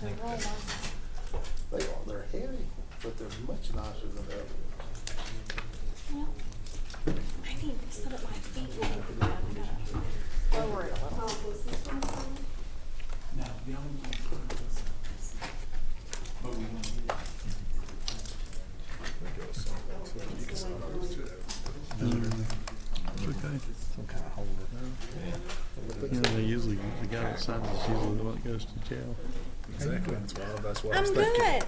They're rolling. They are. They're heavy, but they're much nicer than the other ones. Well, I need to sit at my feet and think about it. Gotta lower it a little. No, the only one. But we want to do that. Okay. Some kind of holder. You know, they usually, the guy that signs is usually the one that goes to jail. Exactly. That's what I was I'm thinking.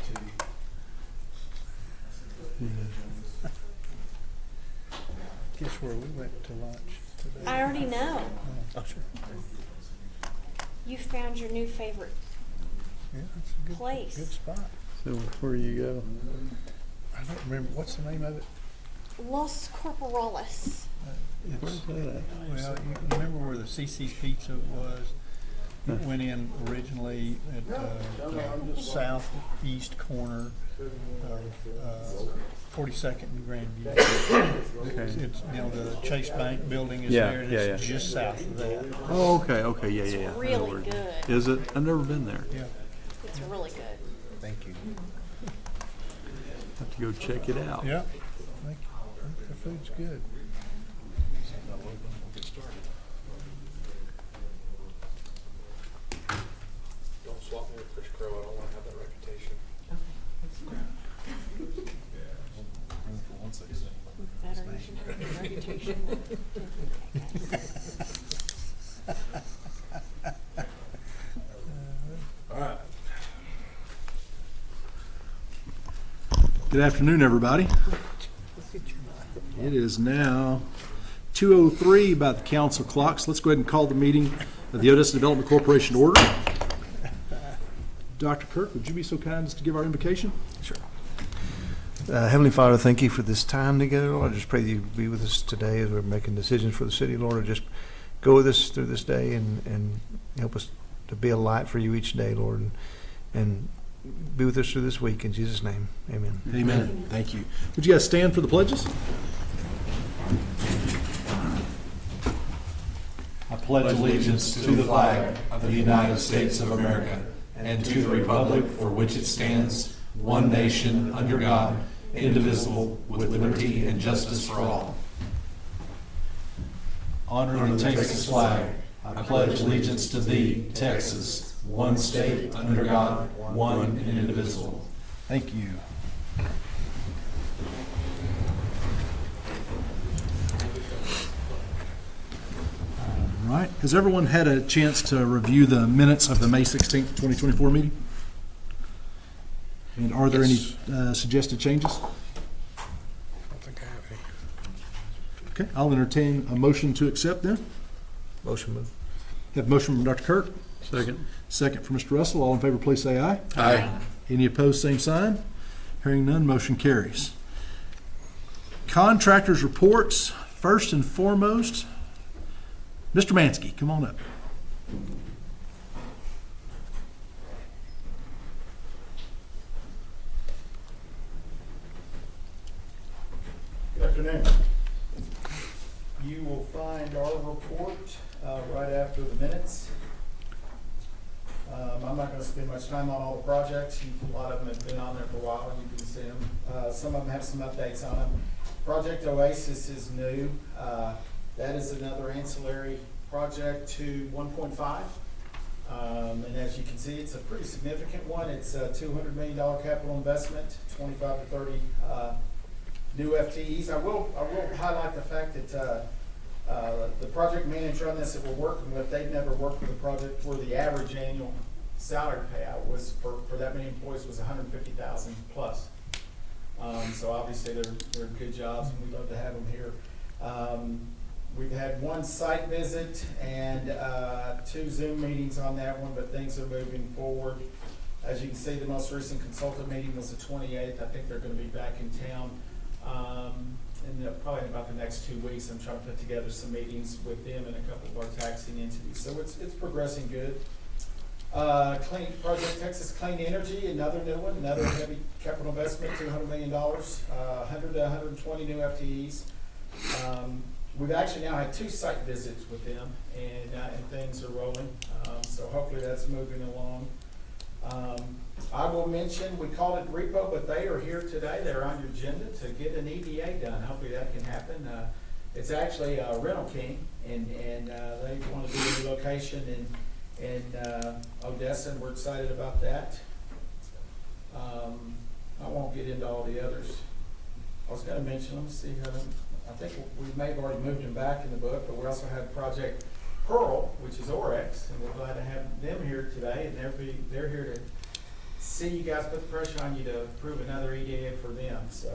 good. Guess where we went to lunch today? I already know. Oh, sure. You found your new favorite. Yeah, it's a good Place. Good spot. So before you go, I don't remember, what's the name of it? Los Corporales. where's that at? Well, you remember where the CC's Pizza was? It went in originally at the southeast corner of 42nd and Grandview. It's, you know, the Chase Bank building is Yeah, there, and yeah, it's yeah. just south of that. Oh, okay, yeah, yeah, yeah. It's really good. Is it? I've never been there. Yeah, It's really good. thank you. Have to go check it out. Yeah, I think the food's good. Don't swap me with Chris Crow. I don't want to have that reputation. Better you should have a reputation. All right. Good afternoon, everybody. It is now 2:03 by the council clocks. Let's go ahead and call the meeting of the Odessa Development Corporation to order. Dr. Kirk, would you be so kind as to give our invocation? Sure. Heavenly Father, thank you for this time together, Lord. I just pray that you be with us today as we're making decisions for the city, Lord. Just go with us through this day and help us to be a light for you each day, Lord. And be with us through this week. In Jesus' name, amen. Amen. Thank you. Would you guys stand for the pledges? I pledge allegiance to the flag of the United States of America and to the republic for which it stands, one nation, under God, indivisible, with liberty and justice for all. Honoring the Texas flag, I pledge allegiance to thee, Texas, one state, under God, one and indivisible. Thank you. All right. Has everyone had a chance to review the minutes of the May 16th, 2024 meeting? And are there any suggested changes? I don't think I have any. Okay, I'll entertain a motion to accept then. Motion move. Have a motion from Dr. Kirk. Second. Second from Mr. Russell. All in favor, please say aye. Aye. Any opposed, same sign. Hearing none, motion carries. Contractors' reports. First and foremost, Mr. Mansky, come on up. Good afternoon. You will find our report right after the minutes. I'm not going to spend much time on all the projects. A lot of them have been on there for a while. You can see them. Some of them have some updates on them. Project Oasis is new. That is another ancillary project to 1.5. And as you can see, it's a pretty significant one. It's a $200 million capital investment, 25 to 30 new FTEs. I will highlight the fact that the project manager on this that we're working with, they've never worked with a project where the average annual salary payout was for that many employees was $150,000 plus. So obviously they're good jobs, and we'd love to have them here. We've had one site visit and 2 Zoom meetings on that one, but things are moving forward. As you can see, the most recent consultant meeting was the 28th. I think they're going to be back in town probably in about the next 2 weeks. I'm trying to put together some meetings with them and a couple of our taxing entities. So it's progressing good. Clean Project Texas Clean Energy, another new one, another heavy capital investment, $200 million, 100 to 120 new FTEs. We've actually now had 2 site visits with them, and things are rolling. So hopefully that's moving along. will mention, we called it repo, but they are here today. They're on your agenda to get an EDA done. Hopefully that can happen. It's actually Rental King, and they want to do a new location in Odessa, and we're excited about that. I won't get into all the others. I was gonna mention, let me see, I think we may have already moved them back in the book, but we also have Project Pearl, which is Orex, and we're glad to have them here today, and they're here to see you guys put the pressure on you to approve another EDA for them. So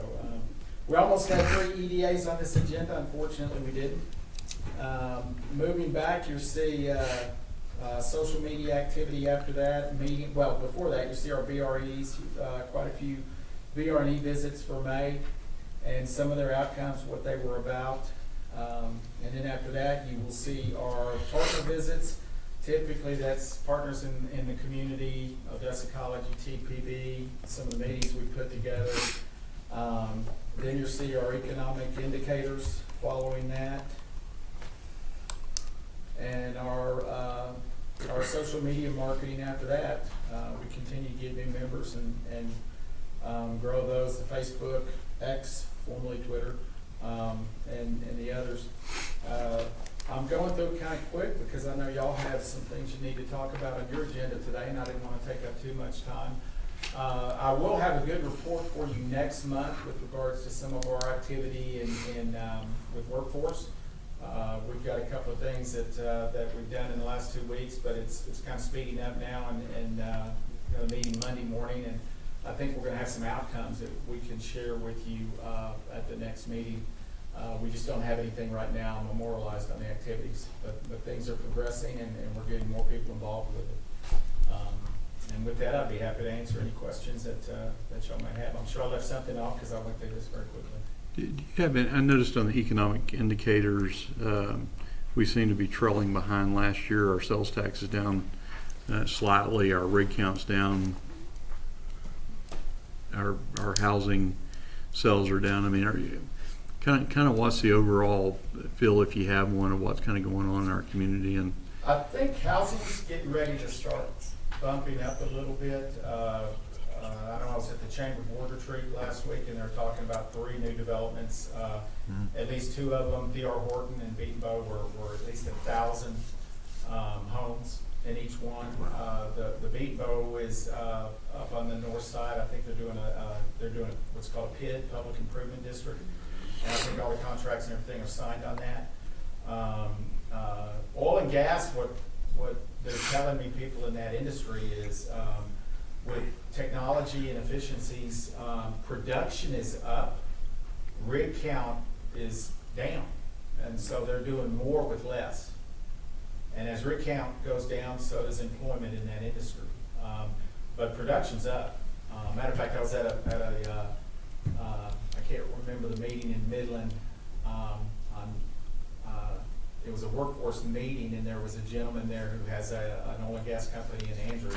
we almost had 3 EDAs on this agenda. Unfortunately, we didn't. Moving back, you'll see social media activity after that. Before that, you see our BREs, quite a few BRE visits for May, and some of their outcomes, what they were about. And then after that, you will see our partner visits. Typically, that's partners in the community, Odessa College, TPB, some of the meetings we put together. Then you'll see our economic indicators following that. And our social media marketing after that. We continue to get new members and grow those, the Facebook, X, formerly Twitter, and the others. I'm going through it kind of quick because I know y'all have some things you need to talk about on your agenda today, and I didn't want to take up too much time. I will have a good report for you next month with regards to some of our activity with workforce. We've got a couple of things that we've done in the last 2 weeks, but it's kind of speeding up now, and meeting Monday morning, and I think we're going to have some outcomes that we can share with you at the next meeting. We just don't have anything right now memorialized on the activities, but things are progressing, and we're getting more people involved with it. And with that, I'd be happy to answer any questions that y'all may have. I'm sure I left something off because I went through this very quickly. Do you have, I noticed on the economic indicators, we seem to be trailing behind last year. Our sales tax is down slightly, our rig count's down, our housing sales are down. I mean, are you kind of what's the overall feel, if you have one, of what's kind of going on in our community? And I think housing's getting ready to start bumping up a little bit. I know I was at the Chamber Board retreat last week, and they're talking about 3 new developments. At least 2 of them, D.R. Horton and Beatonbow, were at least 1,000 homes in each one. The Beatonbow is up on the north side. I think they're doing what's called a PID, Public Improvement District. And I think all the contracts and everything are signed on that. Oil and gas, what they're telling me, people in that industry, is with technology and efficiencies, production is up, rig count is down. And so they're doing more with less. And as rig count goes down, so does employment in that industry. But production's up. Matter of fact, I was at a I can't remember the meeting in Midland. It was a workforce meeting, and there was a gentleman there who has an oil and gas company in Andrews.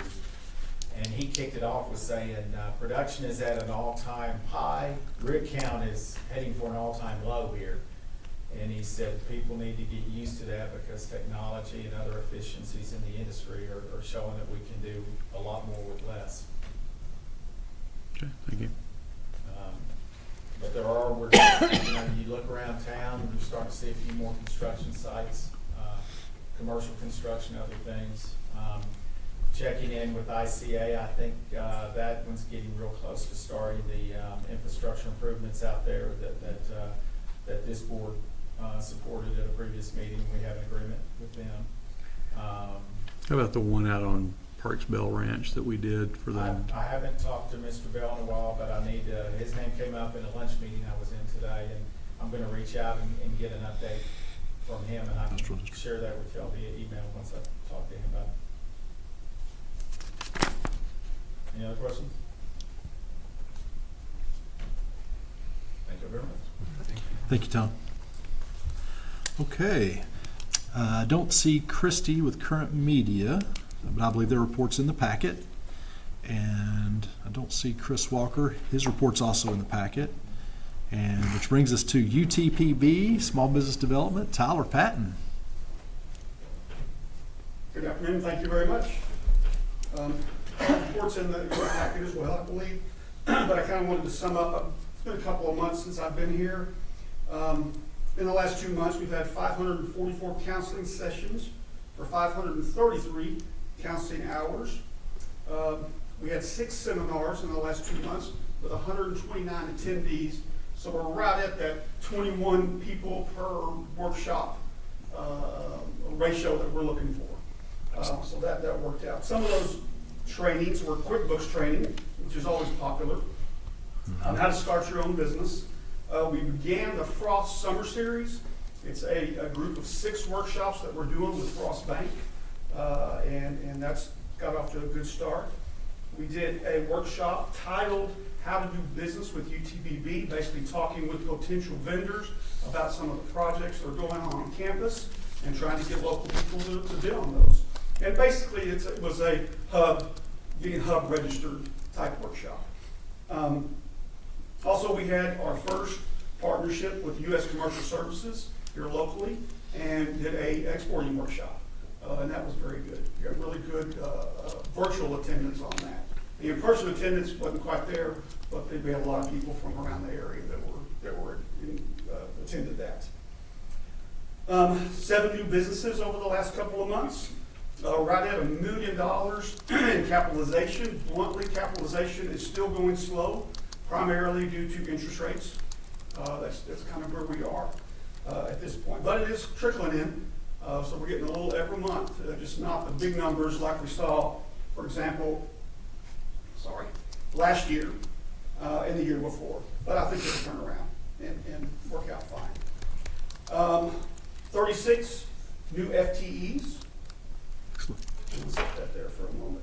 And he kicked it off with saying, production is at an all-time high, rig count is heading for an all-time low here. And he said people need to get used to that because technology and other efficiencies in the industry are showing that we can do a lot more with less. okay, thank you. But you look around town, you're starting to see a few more construction sites, commercial construction, other things. Checking in with ICA, I think that one's getting real close to starting the infrastructure improvements out there that this board supported at a previous meeting. We have an agreement with them. How about the one out on Parks Bell Ranch that we did for them? I haven't talked to Mr. Bell in a while, but I need his name came up in a lunch meeting I was in today, and I'm going to reach out and get an update from him, and I can share that with y'all via email once I talk to him about it. Any other questions? Thank you very much. Thank you, Tom. Okay. I don't see Christie with current media, but I believe their report's in the packet. And I don't see Chris Walker. His report's also in the packet. And which brings us to UTPB, Small Business Development, Tyler Patton. Good afternoon. Thank you very much. Reports in the packet as well, I believe. But I kind of wanted to sum up. It's been a couple of months since I've been here. In the last 2 months, we've had 544 counseling sessions for 533 counseling hours. We had 6 seminars in the last 2 months with 129 attendees. So we're right at that 21 people per workshop ratio that we're looking for. So that worked out. Some of those trainings were QuickBooks training, which is always popular, on how to start your own business. We began the Frost Summer Series. It's a group of 6 workshops that we're doing with Frost Bank, and that's got off to a good start. We did a workshop titled How to Do Business with UTBB, basically talking with potential vendors about some of the projects that are going on campus and trying to get local people to bid on those. And basically, it was a being hub registered type workshop. Also, we had our first partnership with U.S. Commercial Services here locally and did a exporting workshop. And that was very good. We got really good virtual attendance on that. The in-person attendance wasn't quite there, but we had a lot of people from around the area that were attended that. 7 new businesses over the last couple of months. Right at $1 million in capitalization. Bluntly, capitalization is still going slow, primarily due to interest rates. That's kind of where we are at this point. But it is trickling in, so we're getting a little every month, just not the big numbers like we saw, for example, last year and the year before. But I think it'll turn around and work out fine. 36 new FTEs. We'll set that there for a moment.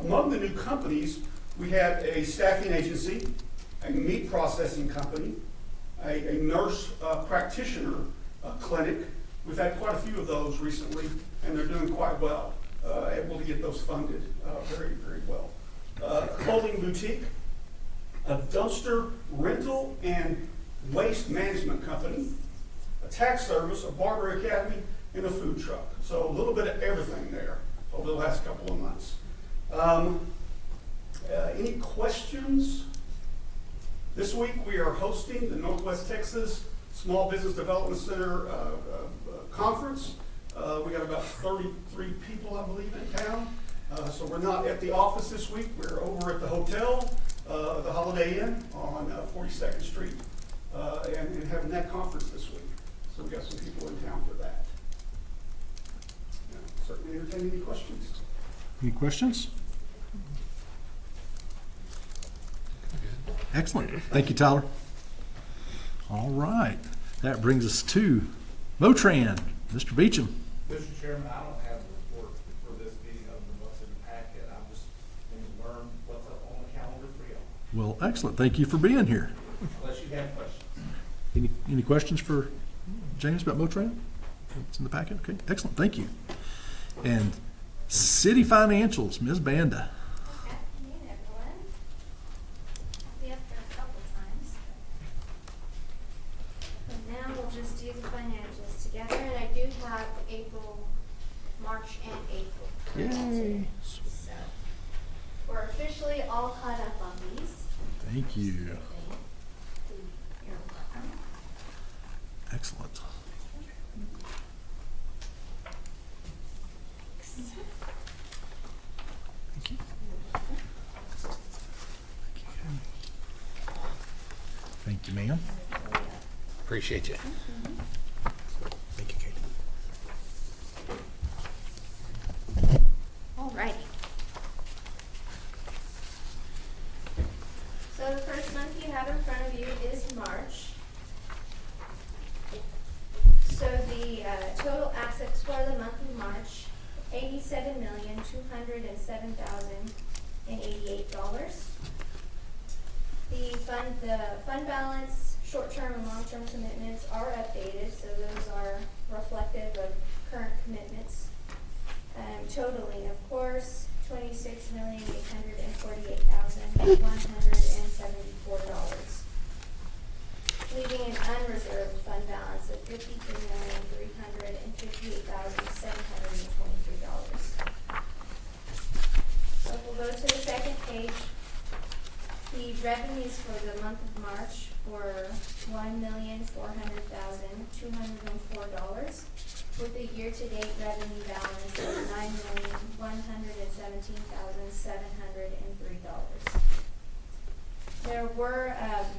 Among the new companies, we had a staffing agency, a meat processing company, a nurse practitioner clinic. We've had quite a few of those recently, and they're doing quite well, able to get those funded very, very well. A clothing boutique, a dumpster rental and waste management company, a tax service, a barber academy, and a food truck. So a little bit of everything there over the last couple of months. Any questions? This week we are hosting the Northwest Texas Small Business Development Center conference. We got about 33 people, I believe, in town. So we're not at the office this week. We're over at the hotel, the Holiday Inn on 42nd Street, and having that conference this week. So we got some people in town for that. Certainly entertain any questions. Any questions? Excellent. Thank you, Tyler. All right. That brings us to Motran. Mr. Beecham. Mr. Chairman, I don't have a report for this meeting other than what's in the packet. I'm just going to learn what's up on the calendar for y'all. Well, excellent. Thank you for being here. Unless you have questions. Any questions for James about Motran? It's in the packet? Okay, excellent. Thank you. And City Financials, Ms. Banda. Good afternoon, everyone. I'll be up there a couple times. But now we'll just do the financials together, and I do have March and April. Yay. So we're officially all caught up on these. Thank you. You're welcome. Excellent. Thank you. Thank you, ma'am. Appreciate you. Thank you, Katie. Alrighty. So the first month you have in front of you is March. So the total assets for the month of March, $87,207,088. The fund balance, short-term and long-term commitments are updated, so those are reflective of current commitments. Totaling, of course, $26,848,174. Leaving an unreserved fund balance of $53,358,723. the second page, the revenues for the month of March were $1,400,204, with a year-to-date revenue balance of $9,117,703. There were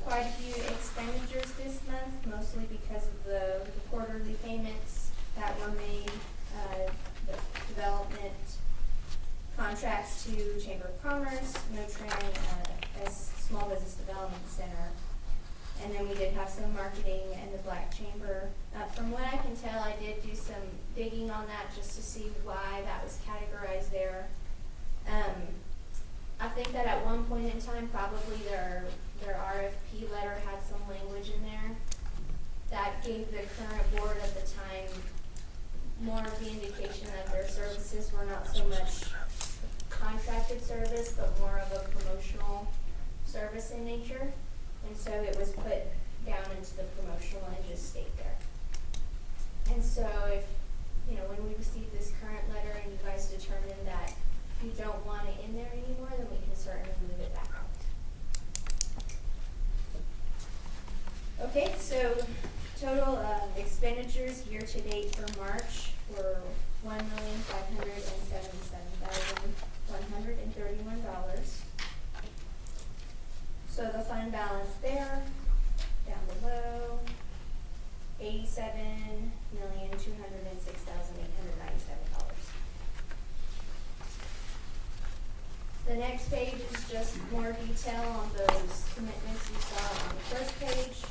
quite a few expenditures this month, mostly because of the quarterly payments that were made, the development contracts to Chamber of Commerce, Notran, as Small Business Development Center. And then we did have some marketing and the Black Chamber. From what I can tell, I did do some digging on that just to see why that was categorized there. I think that at one point in time, probably their RFP letter had some language in there that gave the current board at the time more of the indication that their services were not so much contracted service, but more of a promotional service in nature. And so it was put down into the promotional and just stayed there. And so if, when we receive this current letter and you guys determine that you don't want it in there anymore, then we can certainly move it back out. Okay, so total expenditures year to date for March were $1,577,131. So the fund balance there, down below, $87,206,897. The next page is just more detail on those commitments you saw on the first page.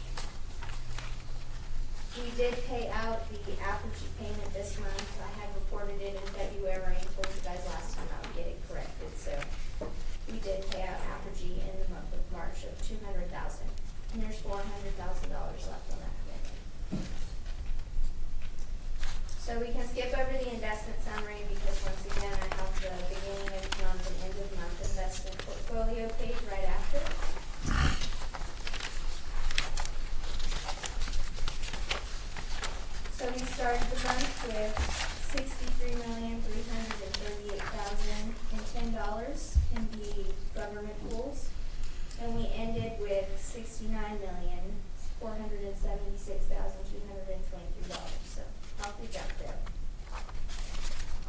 We did pay out the Apogee payment this month. I had reported it in February and told you guys last time I would get it corrected. So we did pay out Apogee in the month of March of $200,000, and there's $400,000 left on that commitment. So we can skip over the investment summary because once again I have the beginning of month and end of month investment portfolio page right after. So we started the month with $63,338,010 in the government pools, and we ended with $69,476,223. So healthy jump there.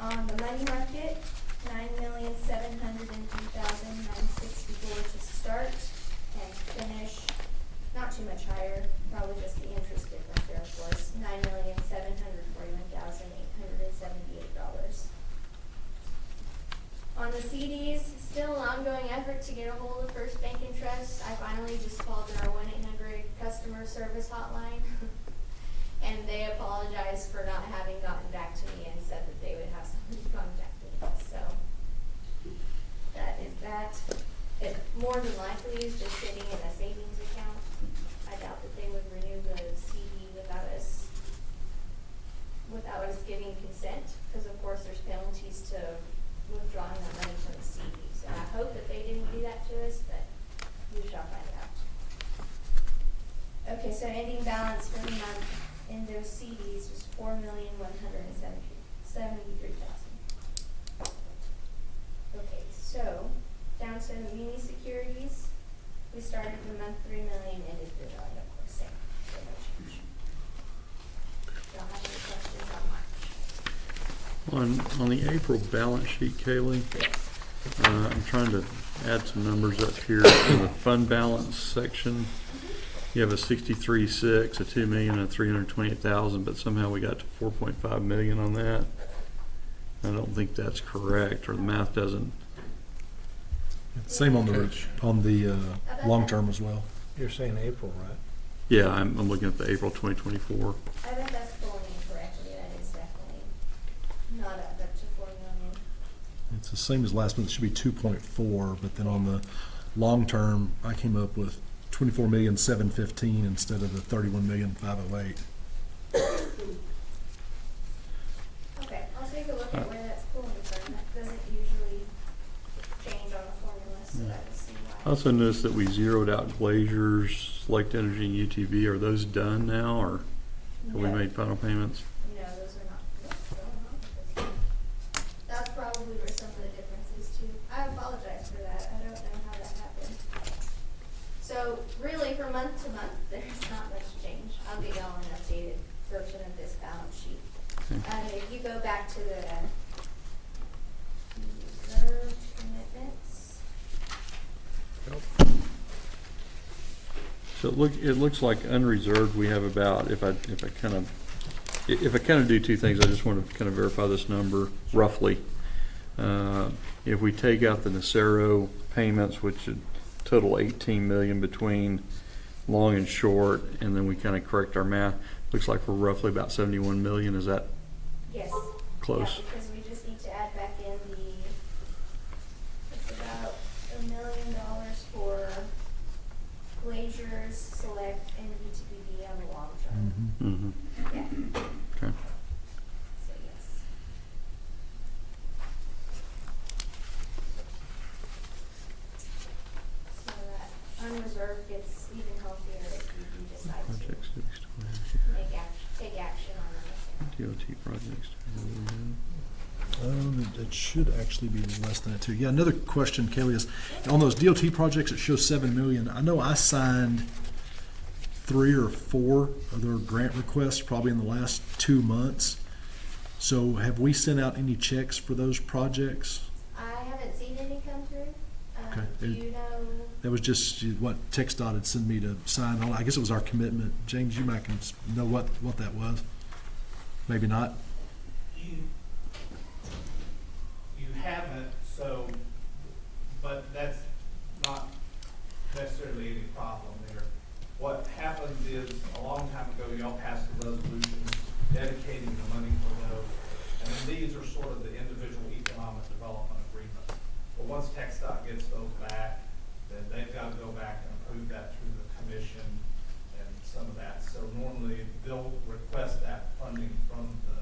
On the money market, $9,703,964 to start and to finish. Not too much higher, probably just the interest difference there, of course. $9,741,878. On the CDs, still an ongoing effort to get a hold of First Bank and Trust. I finally just called their 1-800 customer service hotline, and they apologized for not having gotten back to me and said that they would have somebody contact me. So that is that. It more than likely is just sitting in a savings account. I doubt that they would renew the CD without us giving consent, because of course there's penalties to withdrawing that money from the CDs. And I hope that they didn't do that to us, but we shall find out. Okay, so ending balance for the month in those CDs was $4,173,000. Okay, so down to muni securities, we started the month $3 million, ended $3 million, of course, same, so no change. Y'all have any questions on March? On the April balance sheet, Kaylee, I'm trying to add some numbers up here in the fund balance section. You have a 63.6, a 2 million, and 328,000, but somehow we got to 4.5 million on that. I don't think that's correct, or the math doesn't. Same on the long term as well. You're saying April, right? Yeah, I'm looking at the April 2024. I think that's pulling incorrectly. That is definitely not up to 4 million. It's the same as last month. It should be 2.4, but then on the long term, I came up with 24,715,000 instead of the 31,508,000. Okay, I'll take a look at where that's pulling from. That doesn't usually change on the formula, so that would see I why. also noticed that we zeroed out Glazers, Select Energy, and UTV. Are those done now, or have we No. made final payments? No, those are not what's going on with this. That's probably where some of the difference is too. I apologize for that. month to month, there's not much change. I'll get y'all an updated version of this balance sheet. If you go back to the reserved commitments, So it looks like unreserved, we have about, if I kind of do two things, I just want to kind of verify this number roughly. If we take out the Nacero payments, which would total 18 million between long and short, and then we kind of correct our math, looks like we're roughly about 71 million. Is that yes. close? Yeah, because we just need to add back in it's about $1 million for Glaciers, Select, and UTPB on the long term. Mm-hmm. Yeah, Okay. so yes. So that unreserved gets even healthier if you do decide Projects to that we still have here. take action on them. DOT projects. It should actually be less than that too. Yeah, another question, Kelly, is on those DOT projects, it shows 7 million. I know I signed 3 or 4 of their grant requests probably in the last 2 months. So have we sent out any checks for those projects? I haven't seen any come through. Okay. Do you know? That was just what TxDOT had sent me to sign on. I guess it was our commitment. James, you might can know what that was. Maybe not. You haven't, so, but that's not necessarily any problem there. What happens is, a long time ago, y'all passed a resolution dedicating the money for those, and then these are sort of the individual economic development agreements. But once TxDOT gets those back, then they've got to go back and approve that through the commission and some of that. So normally, they'll request that funding from the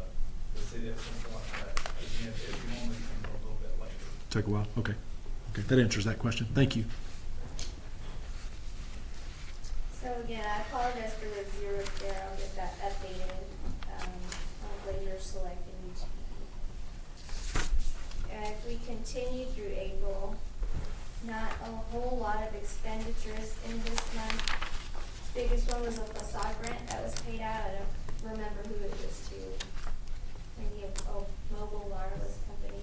city at some point, but again, it normally comes a little bit later. Take a while. Okay. Okay. That answers that question. Thank you. So again, I apologize for the zeros there. I'll get that updated on later Select and UTP. If we continue through April, not a whole lot of expenditures in this month. Biggest one was a facade grant that was paid out. I don't remember who it was to. Maybe a mobile wireless company.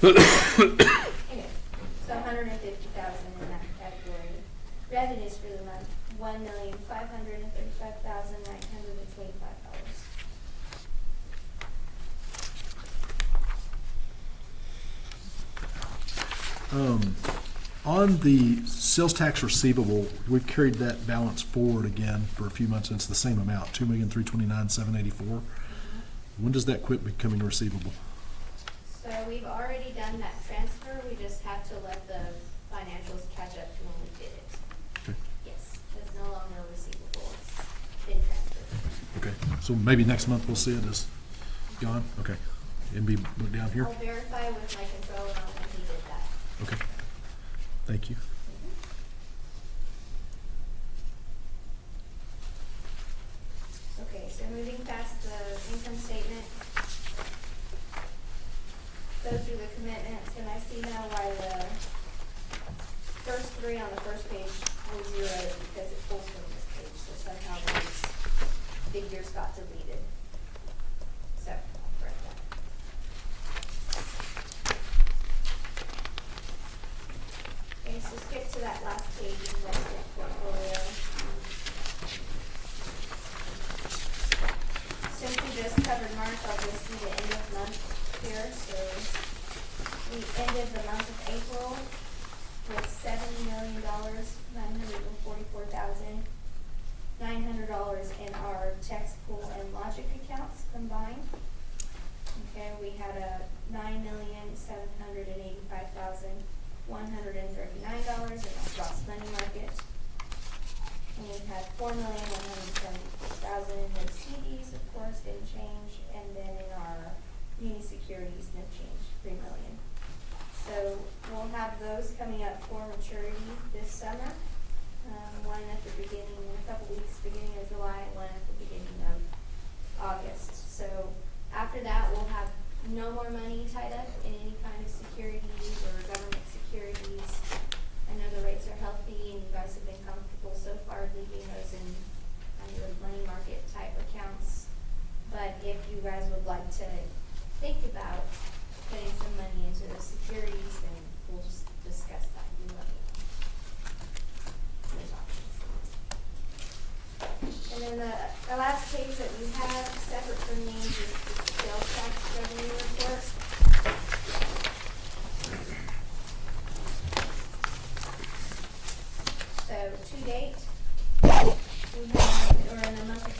Anyway, so 150,000 in that category. Revenues for the month, $1,535,925. On the sales tax receivable, we've carried that balance forward again for a few months, and it's the same amount, $2,329,784. When does that quit becoming receivable? So we've already done that transfer, we just have to let the financials catch up to when we did it. Okay. Yes, it's no longer receivable, it's been transferred. Okay, so maybe next month we'll see it as gone? Okay, and be moved down here? I'll verify with my controller on when he did that. Okay, thank you. Okay, so moving past the income statement. Go through the commitments, and I see now why the first 3 on the first page were zeroed because it pulls from this page, so somehow those figures got deleted. So, I'll correct that. Okay, so skip to that last page, investment portfolio. Since we just covered March, I'll just do the end of month here. So we ended the month of April with $70,944,900 in our text pool and logic accounts combined. Okay, we had a $9,785,139 in our Ross money market. And we had $4,174,000 in CDs, of course, didn't change, and then in our muni securities, no change, $3 million. So we'll have those coming up for maturity this summer. One at the beginning, in a couple weeks, beginning of July, and one at the beginning of August. So after that, we'll have no more money tied up in any kind of securities or government securities. I know the rates are healthy, and you guys have been comfortable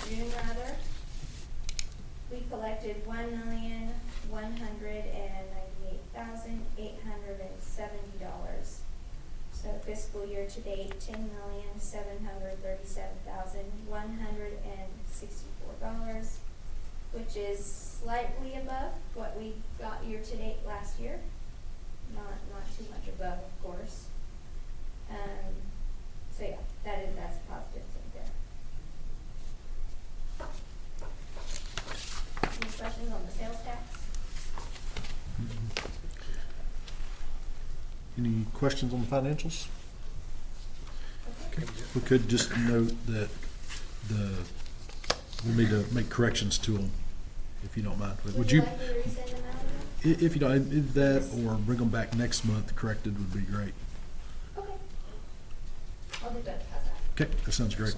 June rather, we collected $1,198,870. So fiscal year to date, $10,737,164, which is slightly above what we got year to date last year. Not too much above, of course. So yeah, that's a positive thing there. Any questions on the sales tax? Any questions on the financials? Okay. We could just note that we'll need to make corrections to them, if you don't mind. Would you like me to resend them out again? If you don't, that or bring them back next month corrected would be great. Okay. I'll do that. How's that? Okay, that sounds great.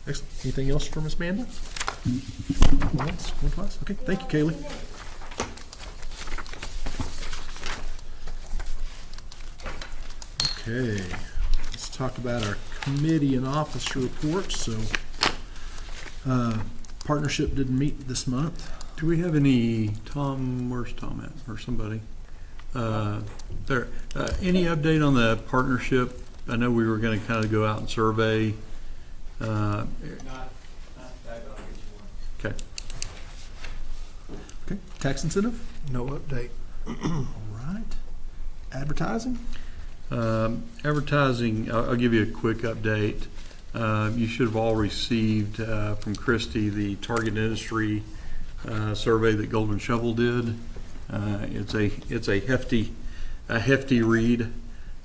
Excellent. Anything else for Ms. Manda? One else? One class? Okay, thank you, Kaylee. Okay, let's talk about our committee and officer reports. So, partnership didn't meet this month. Do we have any, Tom, where's Tom at, or somebody? Any update on the partnership? I know we were gonna kind of go out and survey. Not that, but I'll get you one. Okay. Okay, tax incentive? No update. All right. Advertising? Advertising, I'll give you a quick update. You should have all received from Christy the target industry survey that Golden Shovel did. It's a hefty read.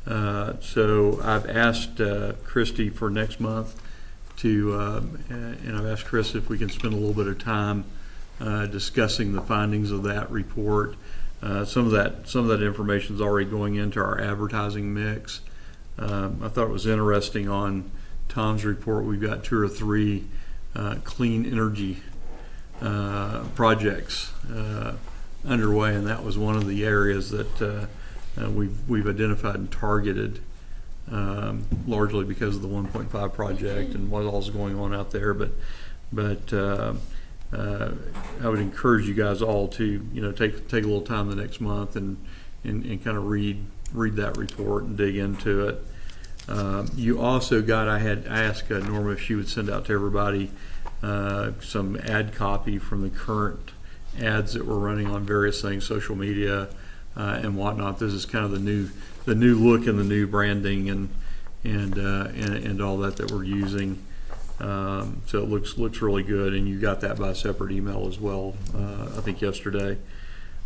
So I've asked Christy for next month and I've asked Chris if we can spend a little bit of time discussing the findings of that report. Some of that information is already going into our advertising mix. I thought it was interesting on Tom's report. We've got 2 or 3 clean energy projects underway, and that was one of the areas that we've identified and targeted, largely because of the 1.5 project and what all's going on out there. But I would encourage you guys all to take a little time the next month and kind of read that report and dig into it. You also I had asked Norma if she would send out to everybody some ad copy from the current ads that we're running on various things, social media and whatnot. This is kind of the new look and the new branding and all that we're using. So it looks really good, and you got that by separate email as well, I think yesterday.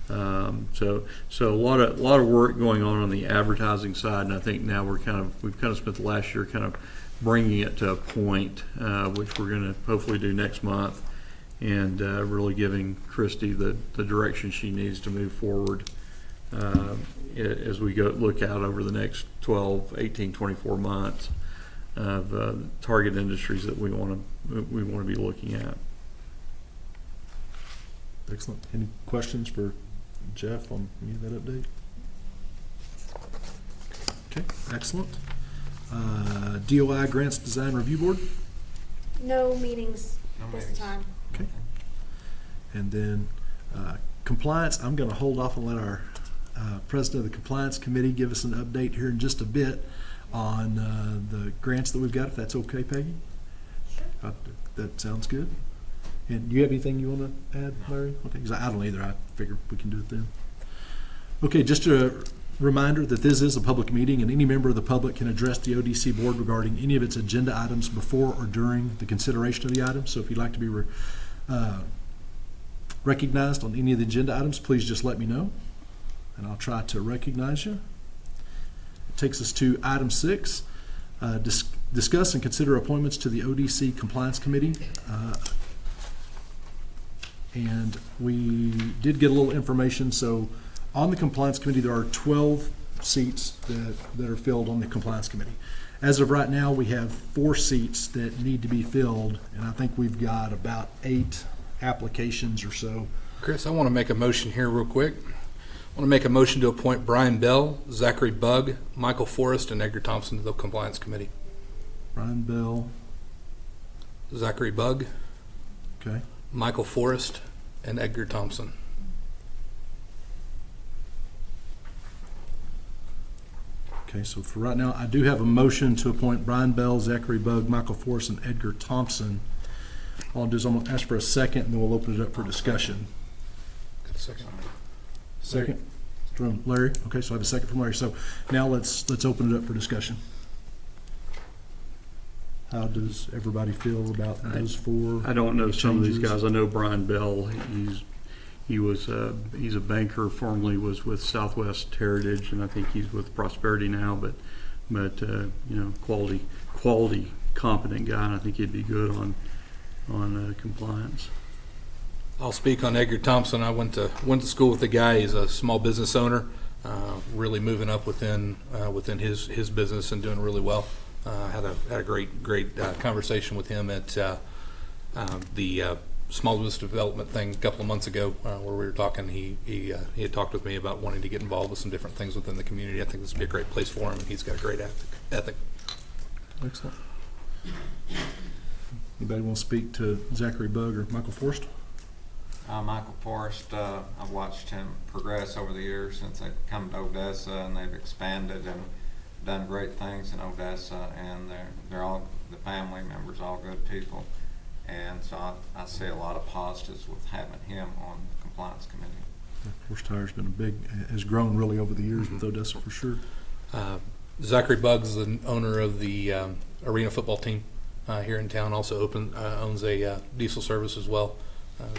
So a lot of work going on the advertising side, and I think now we've kind of spent the last year kind of bringing it to a point, which we're going to hopefully do next month, and really giving Christy the direction she needs to move forward as we look out over the next 12, 18, 24 months of target industries that we want to be looking at. Excellent. Any questions for Jeff on any of that update? Okay, excellent. DOI Grants Design Review Board? No meetings this time. Okay. And then compliance, I'm going to hold off and let our president of the compliance committee give us an update here in just a bit on the grants that we've got, if that's okay, Peggy? Sure. That sounds good. And do you have anything you want to add, Larry? Okay, because I don't either. I figure we can do it then. Okay, just a reminder that this is a public meeting, and any member of the public can address the ODC board regarding any of its agenda items before or during the consideration of the items. So if you'd like to be recognized on any of the agenda items, please just let me know, and I'll try to recognize you. It takes us to item 6, discuss and consider appointments to the ODC Compliance Committee. And we did get a little information. So on the Compliance Committee, there are 12 seats that are filled on the Compliance Committee. As of right now, we have 4 seats that need to be filled, and I think we've got about 8 applications or so. Chris, I want to make a motion here real quick. I want to make a motion to appoint Brian Bell, Zachary Bugg, Michael Forrest, and Edgar Thompson to the Compliance Committee. Brian Bell, Zachary Bugg, okay. Michael Forrest, and Edgar Thompson. Okay, so for right now, I do have a motion to appoint Brian Bell, Zachary Bugg, Michael Forrest, and Edgar Thompson. All I'll do is I'm going to ask for a second, and then we'll open it up for discussion. Got a second? Second from Larry. Okay, so I have a second from Larry. So now let's open it up for discussion. How does everybody feel about those four? I don't know some of these changes? guys. I know Brian Bell. He's a banker. Formerly was with Southwest Heritage, and I think he's with Prosperity now. But you know, quality, competent guy, and I think he'd be good on compliance. I'll speak on Edgar Thompson. I went to school with the guy. He's a small business owner, really moving up within his business and doing really well. Had a great conversation with him at the small business development thing a couple of months ago, where we were talking. He had talked with me about wanting to get involved with some different things within the community. I think this would be a great place for him, and he's got a great ethic. Excellent. Anybody want to speak to Zachary Bugg or Michael Forrest? Michael Forrest, I've watched him progress over the years since they've come to Odessa, and they've expanded and done great things in Odessa, and they're all, the family members, all good people. And so I see a lot of positives with having him on the compliance committee. Forrest Tire's has grown really over the years with Odessa for sure. Zachary Bugg's the owner of the arena football team here in town. Also owns a diesel service as well.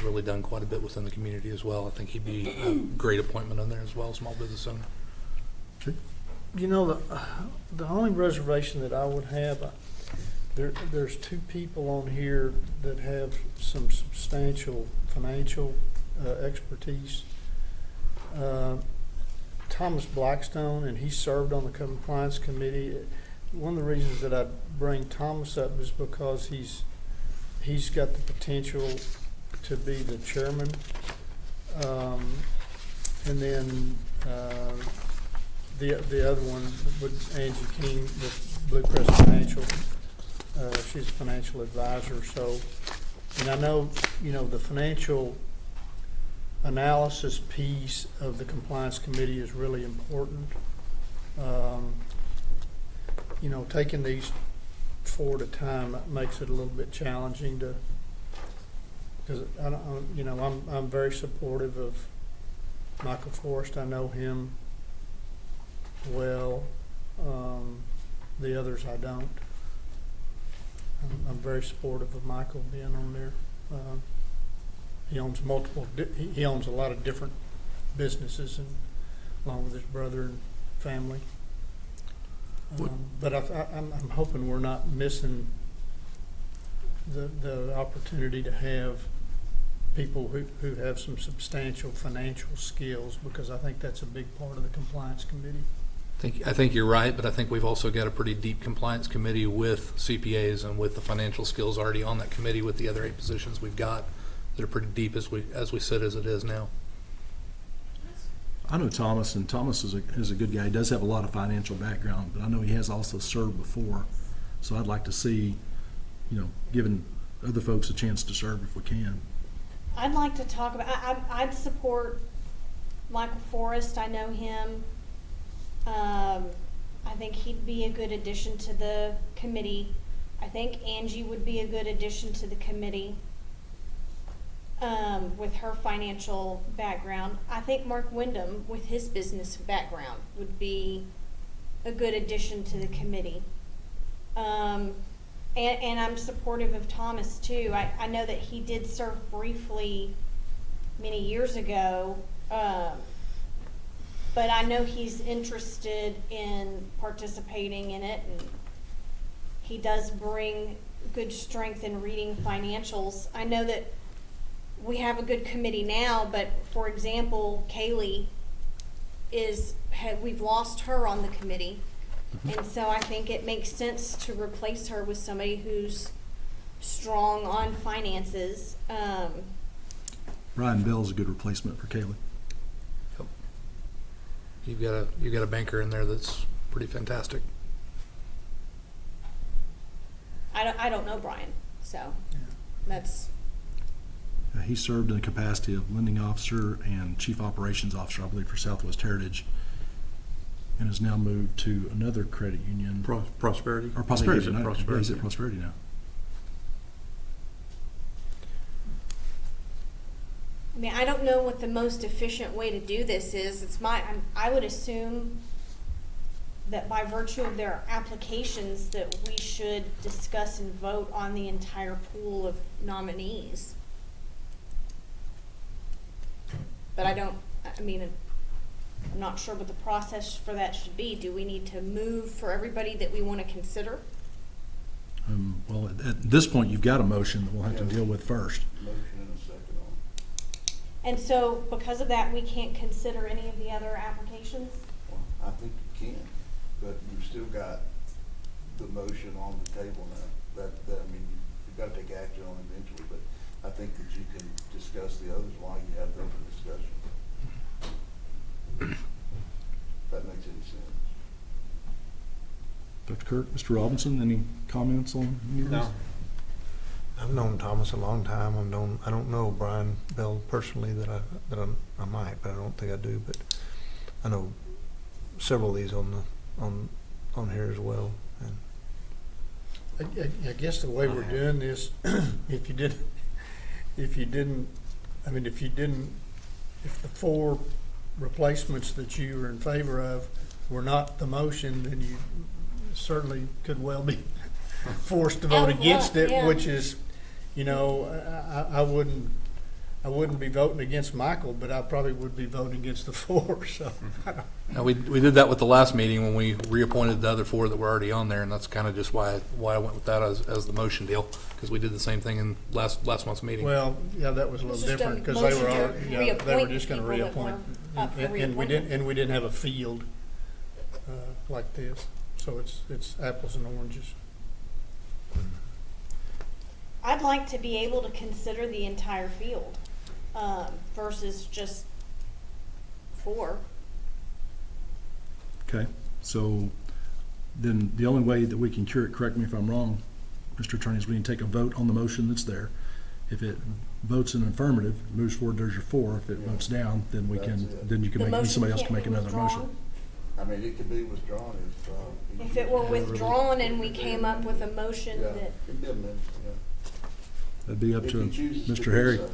Really done quite a bit within the community as well. I think he'd be a great appointment on there as well, small business owner. Okay. You know, the only reservation that I would have, there's two people on here that have some substantial financial expertise. Thomas Blackstone, and he served on the compliance committee. One of the reasons that I bring Thomas up is because he's got the potential to be the chairman. And then the other one with Angie King with Blue Crest Financial. She's a financial advisor. So, and I know, you know, the financial analysis piece of the compliance committee is really important. You know, taking these four at a time makes it a little bit challenging to, because I'm very supportive of Michael Forrest. I know him well. The others I don't. I'm very supportive of Michael being on there. He owns he owns a lot of different businesses, and along with his brother and family. But I'm hoping we're not missing the opportunity to have people who have some substantial financial skills, because I think that's a big part of the compliance committee. I think you're right, but I think we've also got a pretty deep compliance committee with CPAs and with the financial skills already on that committee with the other 8 positions we've got that are pretty deep as we sit as it is now. I know Thomas, and Thomas is a good guy. He does have a lot of financial background, but I know he has also served before. So I'd like to see, you know, giving other folks a chance to serve if we can. I'd like to talk about, I'd support Michael Forrest. I know him. I think he'd be a good addition to the committee. I think Angie would be a good addition to the committee with her financial background. I think Mark Wyndham, with his business background, would be a good addition to the committee. And I'm supportive of Thomas too. I know that he did serve briefly many years ago, but I know he's interested in participating in it, and he does bring good strength in reading financials. I know that we have a good committee now, but for example, Kaylee we've lost her on the committee. And so I think it makes sense to replace her with somebody who's strong on finances. Ryan Bell's a good replacement for Kaylee. You've got a banker in there that's pretty fantastic. I don't know Brian, so Yeah. that's, He served in the capacity of lending officer and chief operations officer, I believe, for Southwest Heritage, and has now moved to another credit union. Prosperity? Or Prosperity. I think he's at not- Prosperity. He's at Prosperity now. I mean, I don't know what the most efficient way to do this is. I would assume that by virtue of their applications, that we should discuss and vote on the entire pool of nominees. But I'm not sure what the process for that should be. Do we need to move for everybody that we want to consider? Well, at this point, you've got a motion that we'll have to deal with first. Motion and a second on. And so because of that, we can't consider any of the other applications? Well, I think you can, but you've still got the motion on the table now. That, I mean, you've got to take action on it eventually, but I think that you can discuss the others while you have the open discussion. If that makes any sense. Dr. Kirk, Mr. Robinson, any comments on any of this? No. I've known Thomas a long time. I don't know Brian Bell personally that I might, but I don't think I do. But I know several of these on here as well. And I guess the way we're doing this, if the four replacements that you are in favor of were not the motion, then you certainly could well be forced to vote against it, Yeah. which is, I wouldn't be voting against Michael, but I probably would be voting against the four, so. Now, we did that with the last meeting when we reappointed the other four that were already on there, and that's kind of just why I went with that as the motion deal, because we did the same thing in last month's meeting. Well, yeah, that was a It's little just a different, because they were, motion to already- they were reappoint just gonna people that reappoint. were up for And we reappointment. didn't have a field, like this, so it's apples and oranges. I'd like to be able to consider the entire field, versus just four. Okay, so then the only way that we can cure it, correct me if I'm wrong, Mr. Attorney, is we can take a vote on the motion that's there. If it votes in affirmative, moves forward, there's your four. If it votes down, then we That's can, it. then you can The make, motion somebody else can't can make be another withdrawn? motion. I mean, it could be withdrawn If it were withdrawn and we came up with a motion Yeah, that, it'd be amended, yeah. That'd be up If to he chooses to Mr. do Harry. so.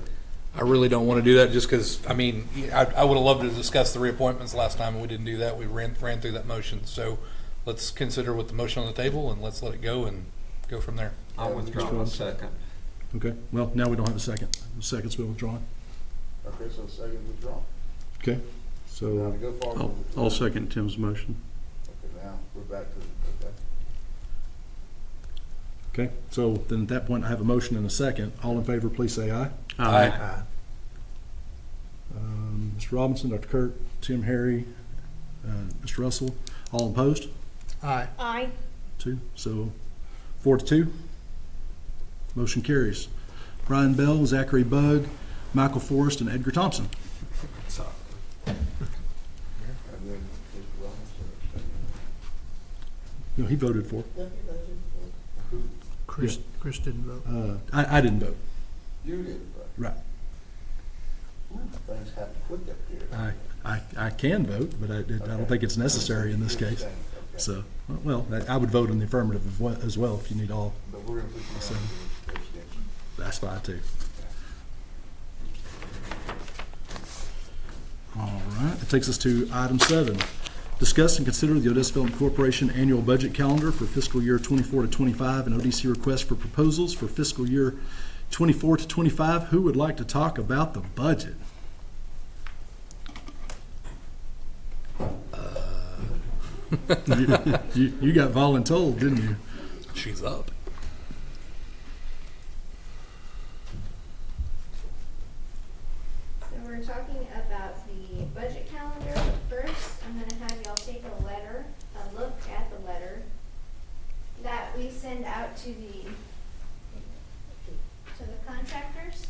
I really don't want to do that just because, I would have loved to discuss the reappointments last time, and we didn't do that. We ran through that motion. So let's consider with the motion on the table, and let's let it go and go from there. I'll withdraw my second. Okay, well, now we don't have a second. The second's been withdrawn. Okay, so second withdrawn. Okay, Now so to go forward. with the- I'll second Tim's motion. Okay, now we're back to, okay. okay, so then at that point, I have a motion and a second. All in favor, please say aye. Aye. Mr. Robinson, Dr. Kirk, Tim, Harry, Mr. Russell, all opposed? Aye. I, 2, so 4-2. Motion carries. Brian Bell, Zachary Bugg, Michael Forrest, and Edgar Thompson. And then Mr. Robinson. No, he voted for. Who? Chris didn't vote. I didn't vote. You did, right? Right. Things happen quick up here. I can vote, but I don't think it's necessary in this case. Okay. So, well, I would vote in the affirmative as well if you need all. But we're gonna put you So- on the extension. That's fine too. All right, that takes us to item 7. Discuss and consider the Odessa Development Corporation annual budget calendar for fiscal year 24 to 25 and ODC request for proposals for fiscal year 24 to 25. Who would like to talk about the budget? You got voluntold, didn't you? She's up. So we're talking about the budget calendar. First, I'm gonna have y'all take a look at the letter that we send out to the contractors.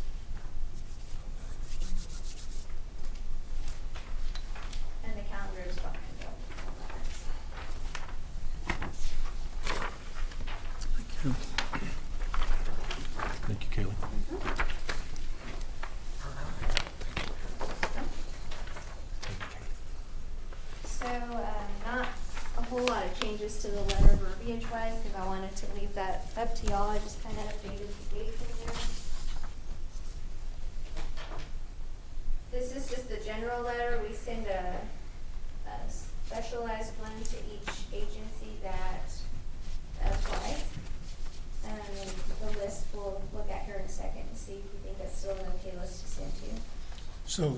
And the calendar is behind you. changes to the letter verbiage wise, because I wanted to leave that up to y'all. I just kind of updated the dates in there. This is just the general letter. We send a specialized one to each agency that applies. And the list we'll look at here in a second and see if we think that's still an okay list to send to. So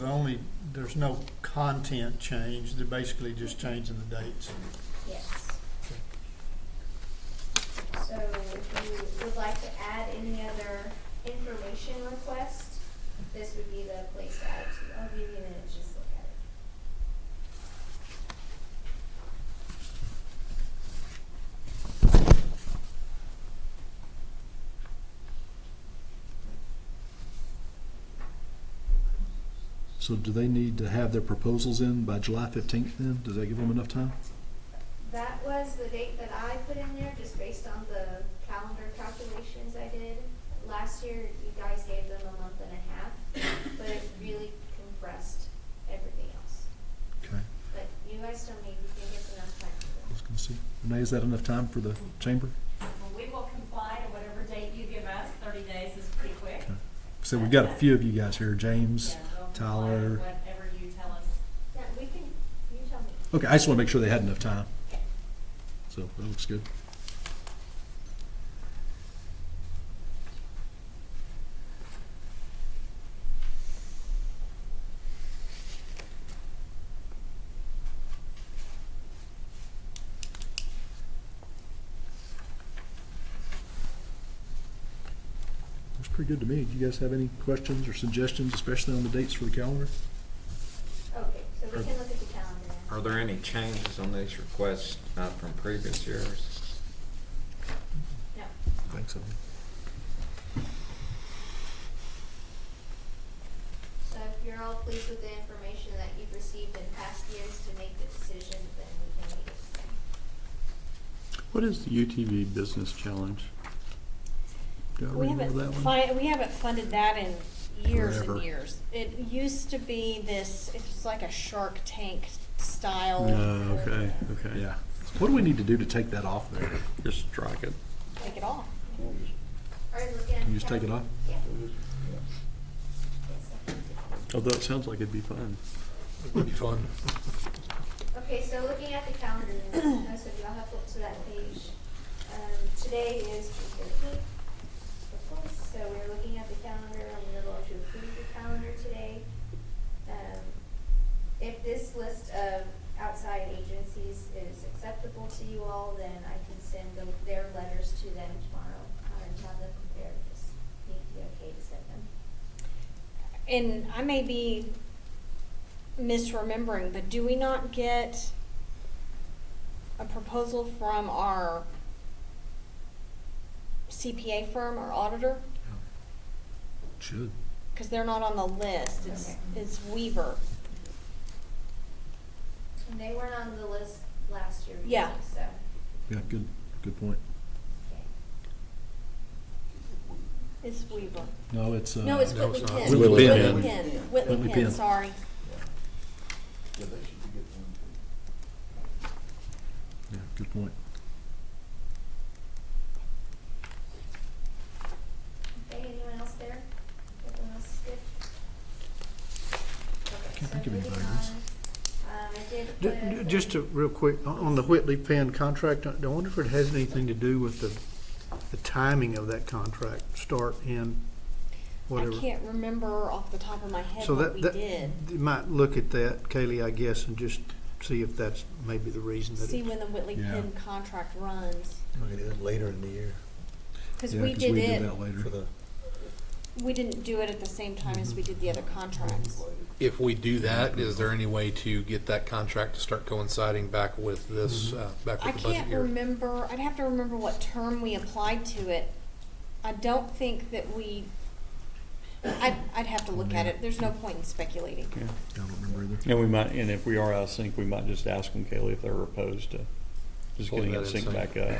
there's no content change, they're basically just changing the dates. Yes. So if you would like to add any other information request, this would be the place to add to. I'll give you a minute to just look at it. So do they need to have their proposals in by July 15th then? Does that give them enough time? That was the date that I put in there, just based on the calendar calculations I did. Last year, you guys gave them a month and a half, but it really compressed everything else. Okay. But you guys tell me if you think it's enough time for I them. was gonna see. Renee, is that enough time for the chamber? Well, we will comply to whatever date you give us. 30 days is pretty quick. Okay. So we've got a few of you guys here, James, Yeah, we'll comply to Tyler. whatever you tell us. Yeah, you tell me. Okay, I just want to make sure they had enough time. So that looks good. Looks pretty good to me. Do you guys have any questions or suggestions, especially on the dates for the calendar? Okay, so we can look at the calendar now. Are there any changes on these requests from previous years? No. I think so. So if you're all pleased with the information that you've received in past years to make the decision, then we can make it the same. What is the UTV Business Challenge? Do I We remember that haven't one? we haven't funded that in years Forever. and years. It used to be this, it's like a Shark Tank style. No, okay, okay. Yeah. What do we need to do to take that off there? Just strike it. Take it off. Are you looking at Can you the just take it off? calendar? Yeah. Although it sounds like it'd be fun. It would be fun. Okay, so looking at the calendar, most of y'all have flipped to that page. Today is June 13th, of course, so we're looking at the calendar, and we're going to approve the calendar today. If this list of outside agencies is acceptable to you all, then I can send their letters to them tomorrow and have them prepared. Just need to be okay to send them. And I may be misremembering, but do we not get a proposal from our CPA firm or auditor? Should. Because they're not on the list. It's Weaver. And they weren't on the list last year either, Yeah. so, Yeah, good point. okay. It's Weaver. No, it's, No, it's no, Whitley it's not. Penn. Whitley Penn. Whitley Penn. Whitley Whitley Penn, Penn. sorry. Yeah, they should be getting one. yeah, good point. Okay, anyone else there? Everyone else is good? Okay, Can't so think of moving anybody on. else. I did put. Just to, real quick, on the Whitley Penn contract, I wonder if it has anything to do with the timing of that contract, start and whatever. I can't remember off the top of my head So what we that, did. you might look at that, Kaylee, I guess, and just see if that's maybe the reason that See it's. when the Whitley Yeah. Penn contract runs. Look at it later in the year Because Yeah, we did it, that later. for the, we didn't do it at the same time as we did the other contracts. If we do that, is there any way to get that contract to start coinciding back with this, back I with the budget can't year? remember, I'd have to remember what term we applied to it. I don't think that we, I'd have to look at it. There's no point in speculating. Yeah. I don't remember either. And we might, and if we are out of sync, we might just ask them, Kaylee, if they're opposed to just Pulling getting that it in synced sync. back up. Okay.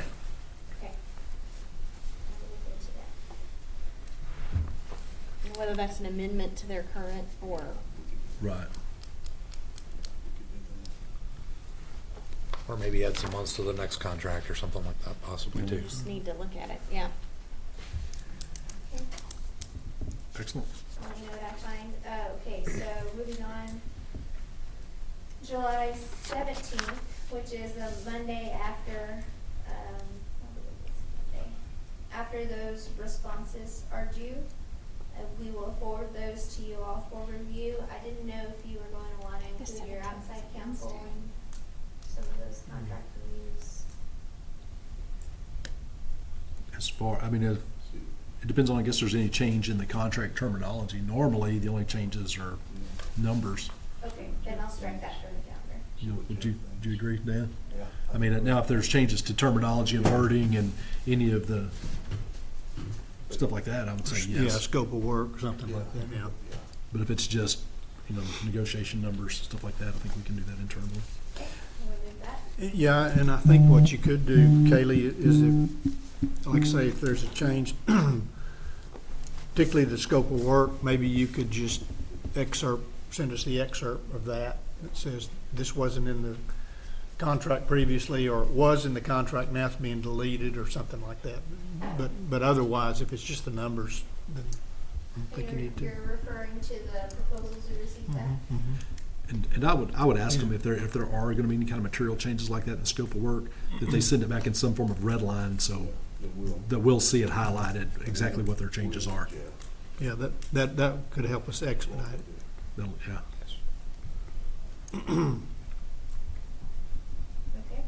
I'll look into that. Whether that's an amendment to their current or, Right. Or maybe add some months to the next contract or something like that possibly too. Just need to look at it, yeah. Okay. Excellent. Let me know what I find. Okay, so moving on. July 17th, which is the Monday after, after those responses are due. We will forward those to you all for review. I didn't know if you were going to want to include your outside counsel in some of those contract reviews. As far, I mean, it depends on, I guess, there's any change in the contract terminology. Normally, the only changes are numbers. Okay, then I'll strike that from the calendar. Do you agree, Dan? Yeah. I mean, now if there's changes to terminology and wording and any of the stuff like that, I would say Yeah, yes. scope of work, something like that, yeah. But if it's just, negotiation numbers, stuff like that, I think we can do that internally. Okay, we'll move that. Yeah, and I think what you could do, Kaylee, is if, like I say, if there's a change, particularly the scope of work, maybe you could just send us the excerpt of that. That says this wasn't in the contract previously, or it was in the contract, now it's being deleted, or something like that. But otherwise, if it's just the numbers, then I think you need to. You're referring to the proposals we received back? And I would ask them if there are going to be any kind of material changes like that in the scope of work, that they send it back in some form of red line, so that we'll see it highlighted exactly what their changes are. Yeah, that could help us expedite it. Yeah. Okay.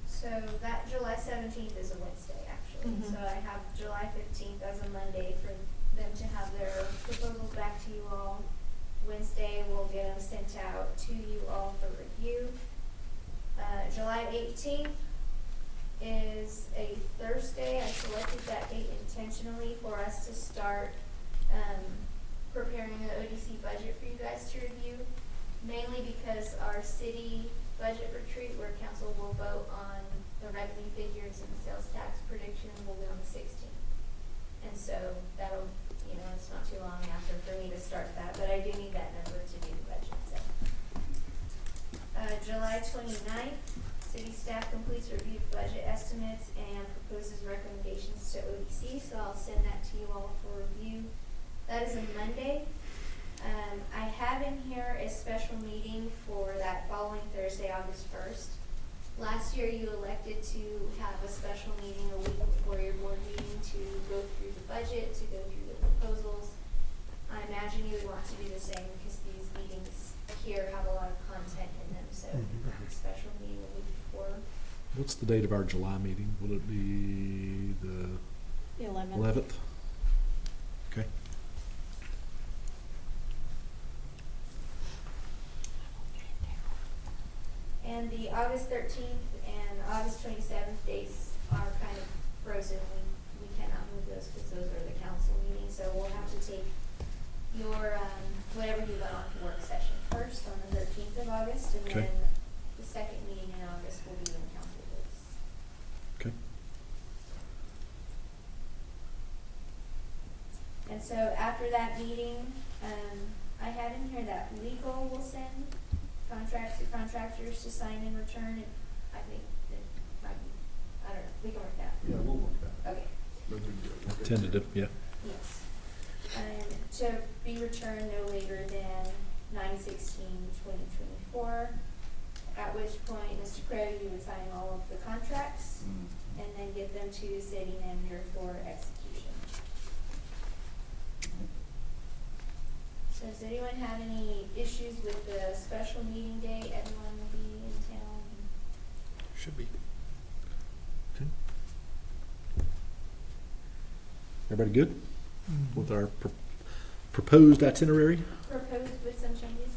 So that July 17th is a Wednesday, actually. Mhm. So I have July 15th as a Monday for them to have their proposals back to you all. Wednesday, we'll get them sent out to you all for review. July 18th is a Thursday. I selected that date intentionally for us to start preparing the ODC budget for you guys to review, mainly because our city budget retreat, where council will vote on the revenue figures and the sales tax prediction, will be on the 16th. And so that'll, it's not too long after for me to start that, but I do need that number to do the budget, so. July 29th, city staff completes reviewed budget estimates and proposes recommendations to ODC, so I'll send that to you all for review. That is a Monday. I have in here a special meeting for that following Thursday, August 1st. Last year, you elected to have a special meeting a week before your board meeting to go through the budget, to go through the proposals. I imagine you would want to do the same because these meetings here have a lot of content in them, so a special meeting a week before. What's the date of our July meeting? Will it be the 11th? Okay. And the August 13th and August 27th dates are kind of frozen. We cannot move those because those are the council meetings, so we'll have to take your, whatever you went on to work session first on the 13th of August, and Okay. then the second meeting in August will be when council votes. Okay. And so after that meeting, I have in here that legal will send contracts to contractors to sign and return. I think it might be, I don't know, we can work that out. Yeah, we'll work that. Okay, No big deal. We'll get Tentative, yeah. yes. And to be returned no later than 9/16/2024, at which point, Mr. Crowe, you would sign all of the contracts and then give them to the city manager for execution. So does anyone have any issues with the special meeting date? Everyone will be in town. Should be. Okay. Everybody good with our proposed itinerary? Proposed with some changes?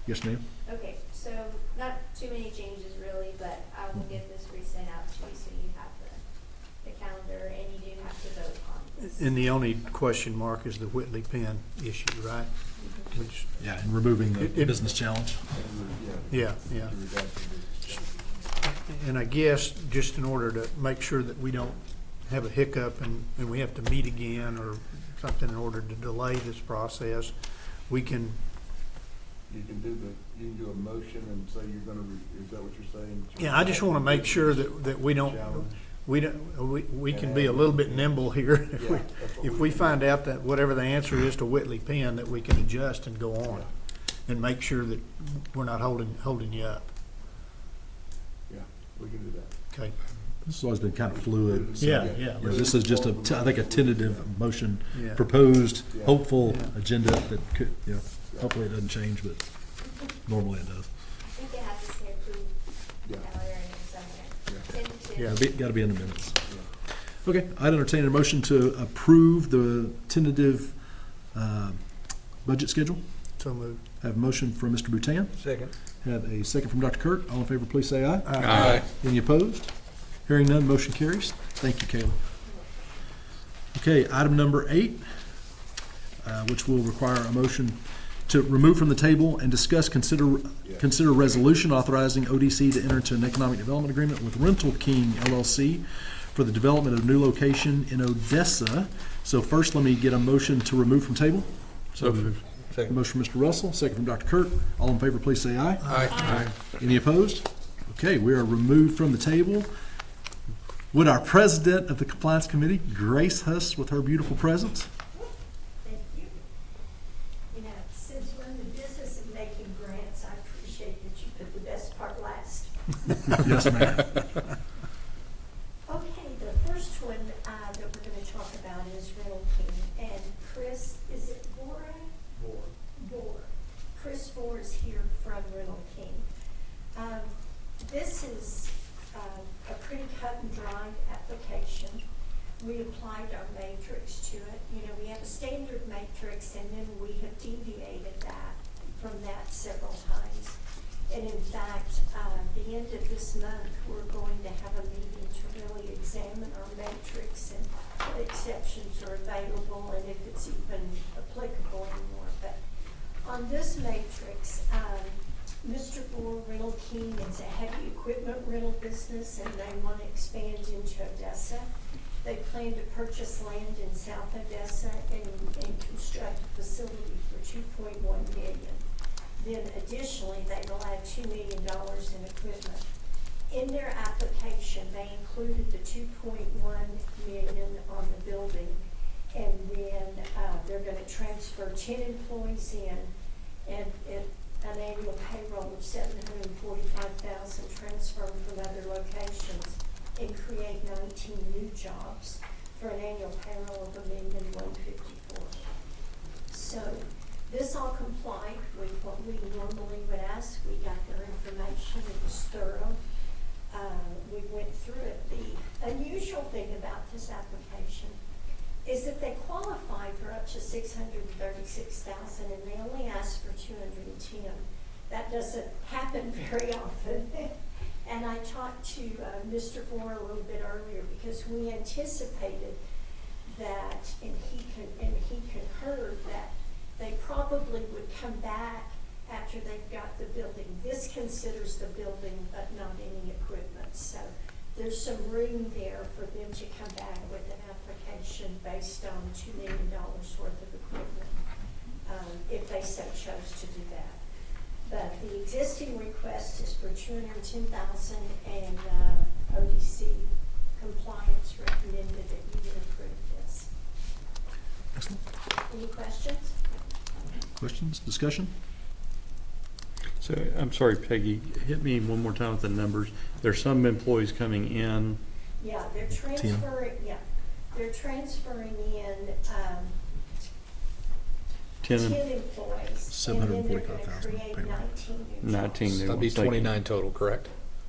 Yes, ma'am. Okay, so not too many changes really, but I will get this resent out to you so you have the calendar, and you do have to vote on this. And the only question mark is the Whitley Penn issue, right? Which, Yeah, and removing the It- business challenge. yeah. And I guess just in order to make sure that we don't have a hiccup and we have to meet again or something in order to delay this process, we can you can do a motion and say you're gonna, is that what you're saying? Yeah, I just want to make sure that we don't, we can be a little bit nimble here. If we find out that whatever the answer is to Whitley Penn, that we can adjust and go on and make sure that we're not holding you up. Yeah, we can do that. Okay? This has always been kind of fluid. so, Yeah, you yeah. know, this is just I think a tentative motion, Yeah. proposed, Yeah. hopeful Yeah. agenda that could, you know, hopefully it doesn't change, but normally it does. I think it has to say approved Yeah. calendar and something. Tentative. Got to be in the minutes. Okay, I'd entertain a motion to approve the tentative budget schedule. So moved. Have a motion from Mr. Boutan. Second. Have a second from Dr. Kurt. All in favor, please say aye. Aye. Any opposed? Hearing none, motion carries. Thank you, Kayla. Okay, item number 8, which will require a motion to remove from the table and discuss, consider resolution authorizing ODC to enter into an economic development agreement with Rental King LLC for the development of a new location in Odessa. So first, let me get a motion to remove from table. So moved. Motion from Mr. Russell, second from Dr. Kurt. All in favor, please say aye. Aye. Any opposed? Okay, we are removed from the table. Would our president of the Compliance Committee grace us with her beautiful presence? Thank you. You know, since we're in the business of making grants, I appreciate that you put the best part last. Yes, ma'am. Okay, the first one that we're going to talk about is Rental King. And Chris, is it Bora? Bora. Chris Bora is here from Rental King. This is a pretty cut and dry application. We applied our matrix to it. You know, we have a standard matrix, and then we have deviated that from that several times. And in fact, the end of this month, we're going to have a meeting to really examine our matrix and what exceptions are available and if it's even applicable anymore. But on this matrix, Mr. Gore, Rental King, it's a heavy equipment rental business, and they want to expand into Odessa. They plan to purchase land in South Odessa and construct a facility for $2.1 million. Then additionally, they will add $2 million in equipment. In their application, they included the $2.1 million on the building, and then they're going to transfer 10 employees in, and an annual payroll of $745,000 transferred from other locations, and create 19 new jobs for an annual payroll of $1,154,000. So this all complied with what we normally would ask. We got their information, it was thorough. We went through it. The unusual thing about this application is that they qualify for up to $636,000, and they only ask for $210,000. That doesn't happen very often. And I talked to Mr. Moore a little bit earlier because we anticipated that, and he concurred that they probably would come back after they've got the building. This considers the building, but not any equipment. So there's some room there for them to come back with an application based on $2 million worth of equipment, if they so chose to do that. But the existing request is for $210,000, and ODC compliance recommended that you would approve this. Excellent. Any questions? Questions, discussion? So, I'm sorry, Peggy, hit me one more time with the numbers. There's some employees coming in. Yeah, they're transferring, they're transferring in 10 employees. And then they're going to create 19 new jobs. 19 new That'd be ones. Thank you. 29 total, correct?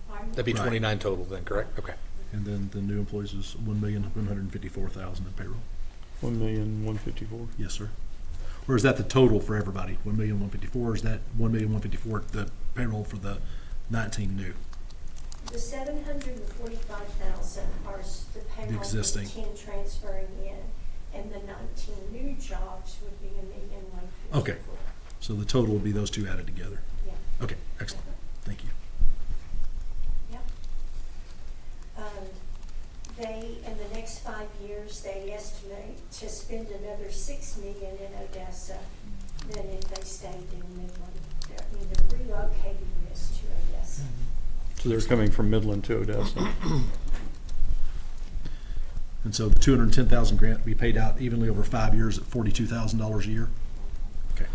Pardon? That'd be Right. 29 total then, correct? Okay. And then the new employees is $1,154,000 in payroll. 1,154,000. Yes, sir. Or is that the total for everybody? 1,154,000, is that 1,154,000 the payroll for the 19 new? The $745,000 are the payroll for the existing. 10 transferring in, and the 19 new jobs would be $1,154,000. Okay. So the total would be those two added together. Yeah. Okay, excellent. Thank you. Yep. They, in the next 5 years, they estimate to spend another $6 million in Odessa than if they stayed in Midland. So they're coming from Midland to Odessa. And so the 210,000 grant will be paid out evenly over 5 years at $42,000 a year? Okay.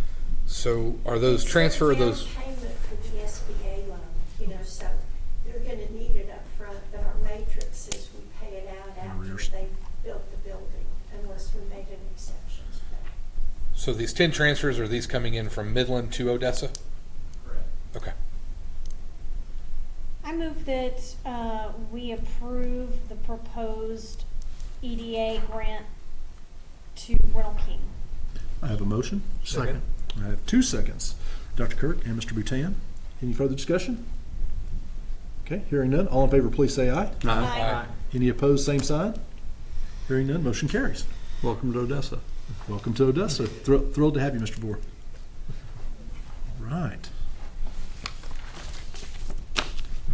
So are those It's a transfer, down those, payment for the SBA loan, so they're gonna need it up front, but our matrix is we pay it out after Arrears. they've built the building, unless we made an exception to that. so these 10 transfers, are these coming in from Midland to Odessa? Correct. Okay. I move that we approve the proposed EDA grant to Rental King. I have a motion. Second. I have 2 seconds. Dr. Kirk and Mr. Boutan. Any further discussion? Okay, hearing none. All in favor, please say aye. Aye. Any opposed, same sign. Hearing none, motion carries. Welcome to Odessa. Welcome to Odessa. Thrilled to have you, Mr. Vore. Right.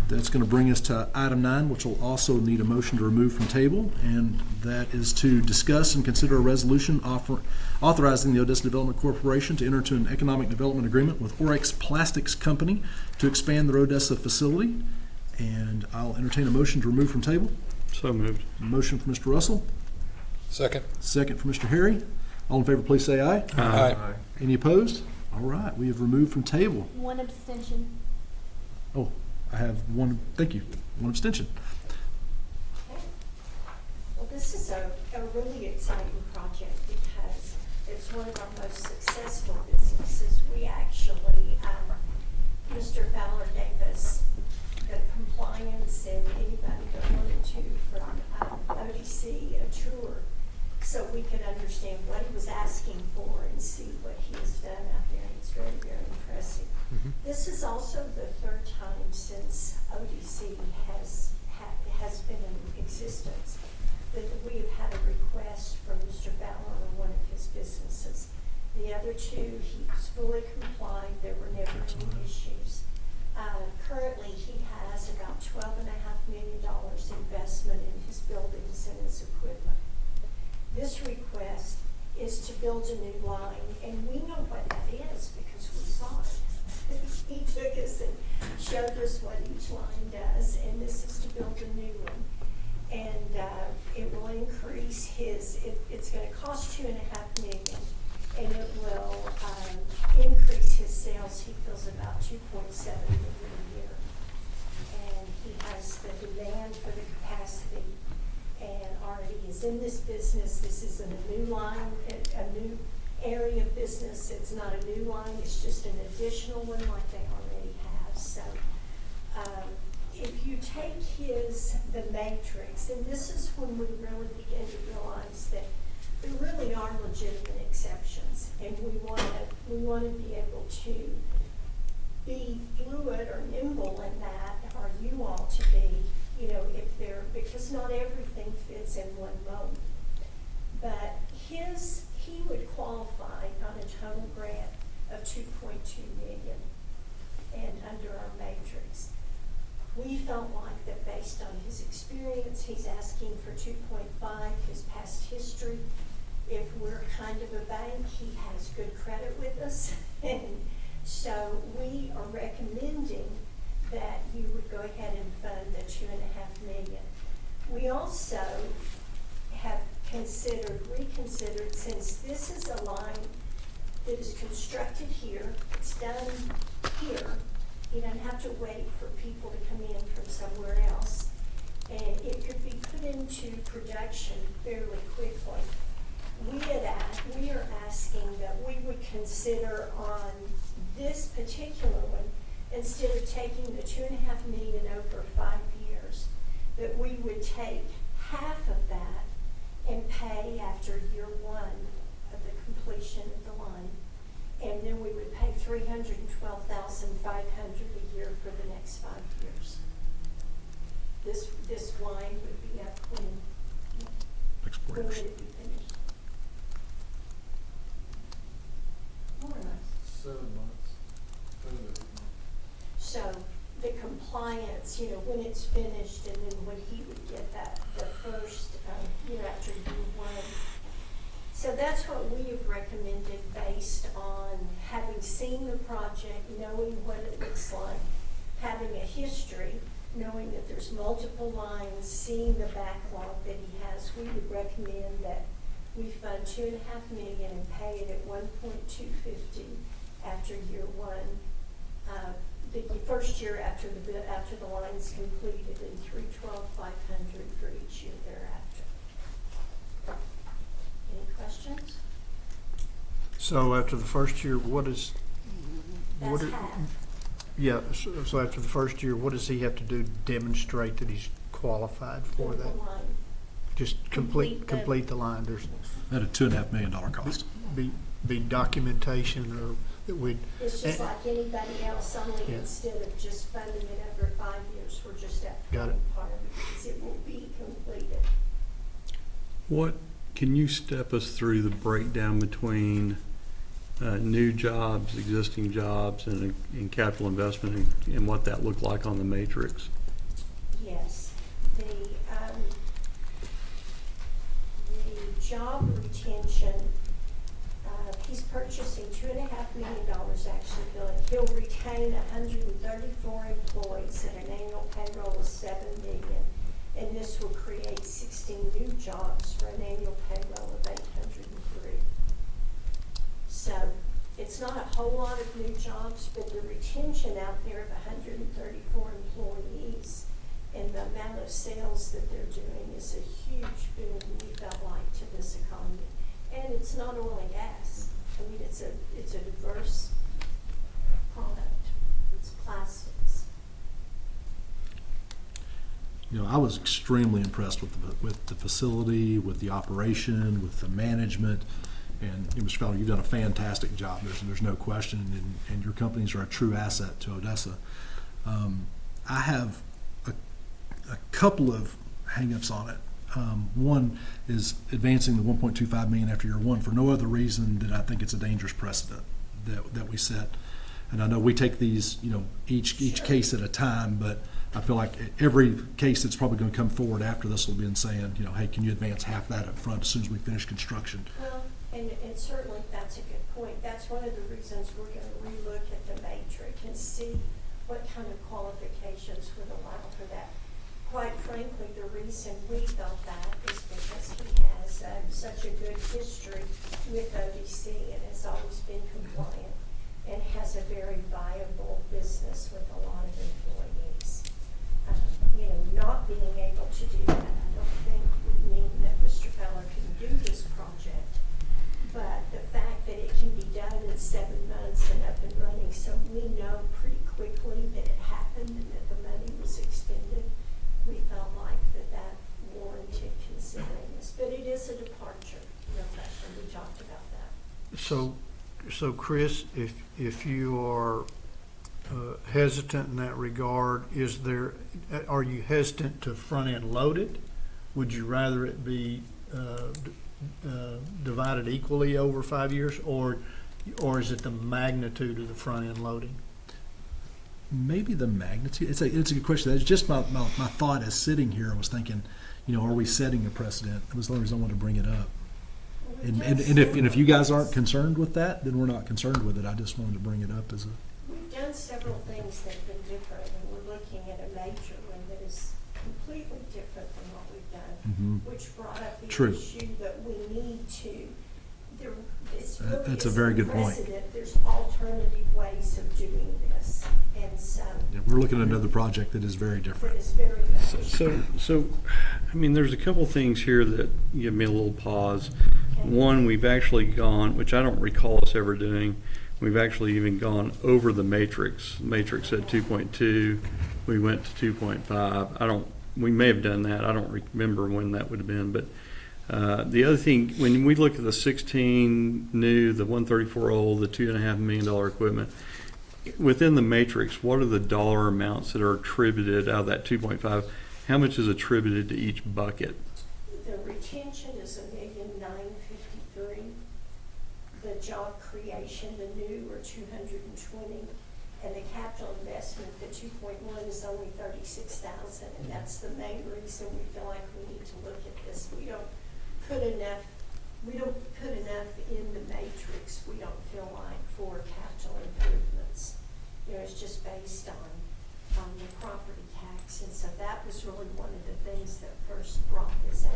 That's going to bring us to item 9, which will also need a motion to remove from table, and that is to discuss and consider a resolution authorizing the Odessa Development Corporation to enter into an economic development agreement with Orex Plastics Company to expand their Odessa facility. And I'll entertain a motion to remove from table. So moved. A motion from Mr. Russell, Second. second from Mr. Harry. All in favor, please say aye. Aye. Any opposed? All right, we have removed from table. One abstention. Oh, I have one, thank you, one abstention. Okay. Well, this is a really exciting project because it's one of our most successful businesses. We actually, Mr. Fowler gave us the compliance and anybody that wanted to from ODC a tour so we could understand what he was asking for and see what he has done out there. It's very, very impressive. This is also the third time since ODC has been in existence that we have had a request from Mr. Fowler on one of his businesses. The other two, he's fully complied. There were never any issues. Currently, he has about $12.5 million investment in his buildings and his equipment. This request is to build a new line, and we know what that is because we saw it. He took us and showed us what each line does, and this is to build a new one. And it will increase it's going to cost $2.5 million, and it will increase his sales. He feels about $2.7 million a year. And he has the demand for the capacity and already is in this business. This isn't a new line, a new area of business. It's not a new line, it's just an additional one like they already have. So if you take the matrix, and this is when we really begin to realize that there really are legitimate exceptions, and we want to be able to be fluid or nimble in that, or you all to be, because not everything fits in one mold. But he would qualify on a total grant of $2.2 million and under our matrix. We felt like that based on his experience, he's asking for 2.5, his past history. If we're kind of a bank, he has good credit with us. And so we are recommending that you would go ahead and fund the $2.5 million. We also have reconsidered, since this is a line that is constructed here, it's done here, you don't have to wait for people to come in from somewhere else, and it could be put into production fairly quickly. We are asking that we would consider on this particular one, instead of taking the $2.5 million over 5 years, that we would take half of that and pay after year 1 of the completion of the line. And then we would pay $312,500 a year for the next 5 years. This line would be up when would it be finished? More or less. 7 months. So the compliance, when it's finished, and then when he would get that, the first, after year 1. So that's what we have recommended based on having seen the project, knowing what it looks like, having a history knowing that there's multiple lines, seeing the backlog that he has, we would recommend that we fund $2.5 million and pay it at 1.250 after year one. The first year after the line's completed, and $312,500 for each year thereafter. Any questions? So after the first year, That's half. yeah, so after the first year, what does he have to do to demonstrate that he's qualified for The that? line. Just Complete complete the- the line. There's At a $2.5 million cost. be documentation or that we'd. It's just like anybody else, only Yeah. instead of just funding it over 5 years, we're just at Got it. part of it, because it will be completed. What, can you step us through the breakdown between new jobs, existing jobs, and capital investment, and what that looked like on the matrix? Yes, the job retention, he's purchasing $2.5 million actually, Bill. He'll retain 134 employees at an annual payroll of $7 million. And this will create 16 new jobs for an annual payroll of 803. So it's not a whole lot of new jobs, but the retention out there of 134 employees and the amount of sales that they're doing is a huge boon, we felt like, to this economy. And it's not oil and gas. I mean, it's a diverse product. It's plastics. You know, I was extremely impressed with the facility, with the operation, with the management. And Mr. Fowler, you've done a fantastic job. There's no question, and your companies are a true asset to Odessa. I have a couple of hang-ups on it. One is advancing the $1.25 million after year one for no other reason than I think it's a dangerous precedent that we set. And I know we take these, each case at a time, but I feel like every case that's probably going to come forward after this will be saying, hey, can you advance half that up front as soon as we finish construction? Well, and certainly that's a good point. That's one of the reasons we're going to relook at the matrix and see what kind of qualifications would allow for that. Quite frankly, the reason we felt that is because he has such a good history with ODC and has always been compliant and has a very viable business with a lot of employees. Not being able to do that, I don't think would mean that Mr. Feller can do this project. But the fact that it can be done in 7 months and up and running, so we know pretty quickly that it happened and that the money was expended, we felt like that warranted considering this. But it is a departure, no question. We talked about that. So Chris, if you are hesitant in that regard, are you hesitant to front-end load it? Would you rather it be divided equally over 5 years, or is it the magnitude of the front-end loading? Maybe the magnitude. It's a good question. That's just my thought as sitting here. I was thinking, are we setting a precedent? It was the only reason I wanted to bring it up. And if you guys aren't concerned with that, then we're not concerned with it. I just wanted to bring it up as a. We've done several things that have been different, and we're looking at a major one that is completely different than what we've done, which brought up the True. issue that we need to. That's a very good point. There's alternative ways of doing this, and so Yeah, we're looking at another project that is very that different. is very much. So, I mean, there's a couple things here that give me a little pause. One, we've actually gone, which I don't recall us ever doing, we've actually even gone over the matrix. Matrix at 2.2, we went to 2.5. We may have done that. I don't remember when that would have been, but the other thing, when we look at the 16 new, the 134 old, the $2.5 million equipment, within the matrix, what are the dollar amounts that are attributed out of that 2.5? How much is attributed to each bucket? The retention is $1,953,000. The job creation, the new, are $220,000, and the capital investment, the 2.1, is only $36,000, and that's the main reason we feel like we need to look at this. We don't put enough in the matrix, we don't feel like, for capital improvements. It's just based on the property tax. And so that was really one of the things that first brought this out,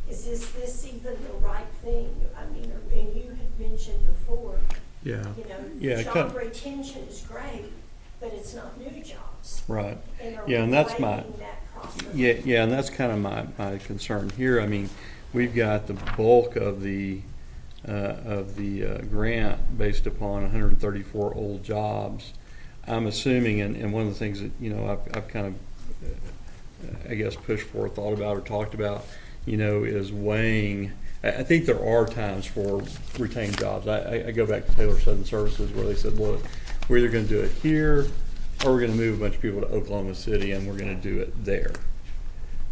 is this even the right thing? I mean, and you had mentioned before, Yeah. you know, Yeah, job retention is great, but it's not new jobs. Right. And are Yeah, we and that's my, weighing that properly? yeah, and that's kind of my concern here. I mean, we've got the bulk of the grant based upon 134 old jobs. I'm assuming, and one of the things that, you know, I've kind of, I guess, pushed for, thought about, or talked about, you know, is weighing. I think there are times for retained jobs. I go back to Taylor Southern Services where they said, look, we're either going to do it here or we're going to move a bunch of people to Oklahoma City and we're going to do it there.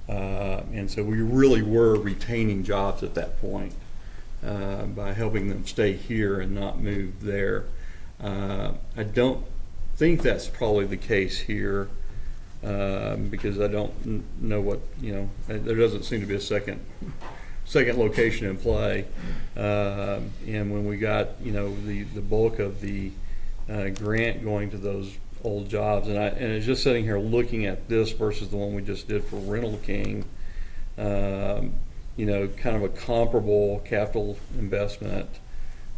And so we really were retaining jobs at that point by helping them stay here and not move there. I don't think that's probably the case here because I don't know what, you know, there doesn't seem to be a second location in play. And when we got, you know, the bulk of the grant going to those old jobs, and it's just sitting here looking at this versus the one we just did for Rental King, you know, kind of a comparable capital investment,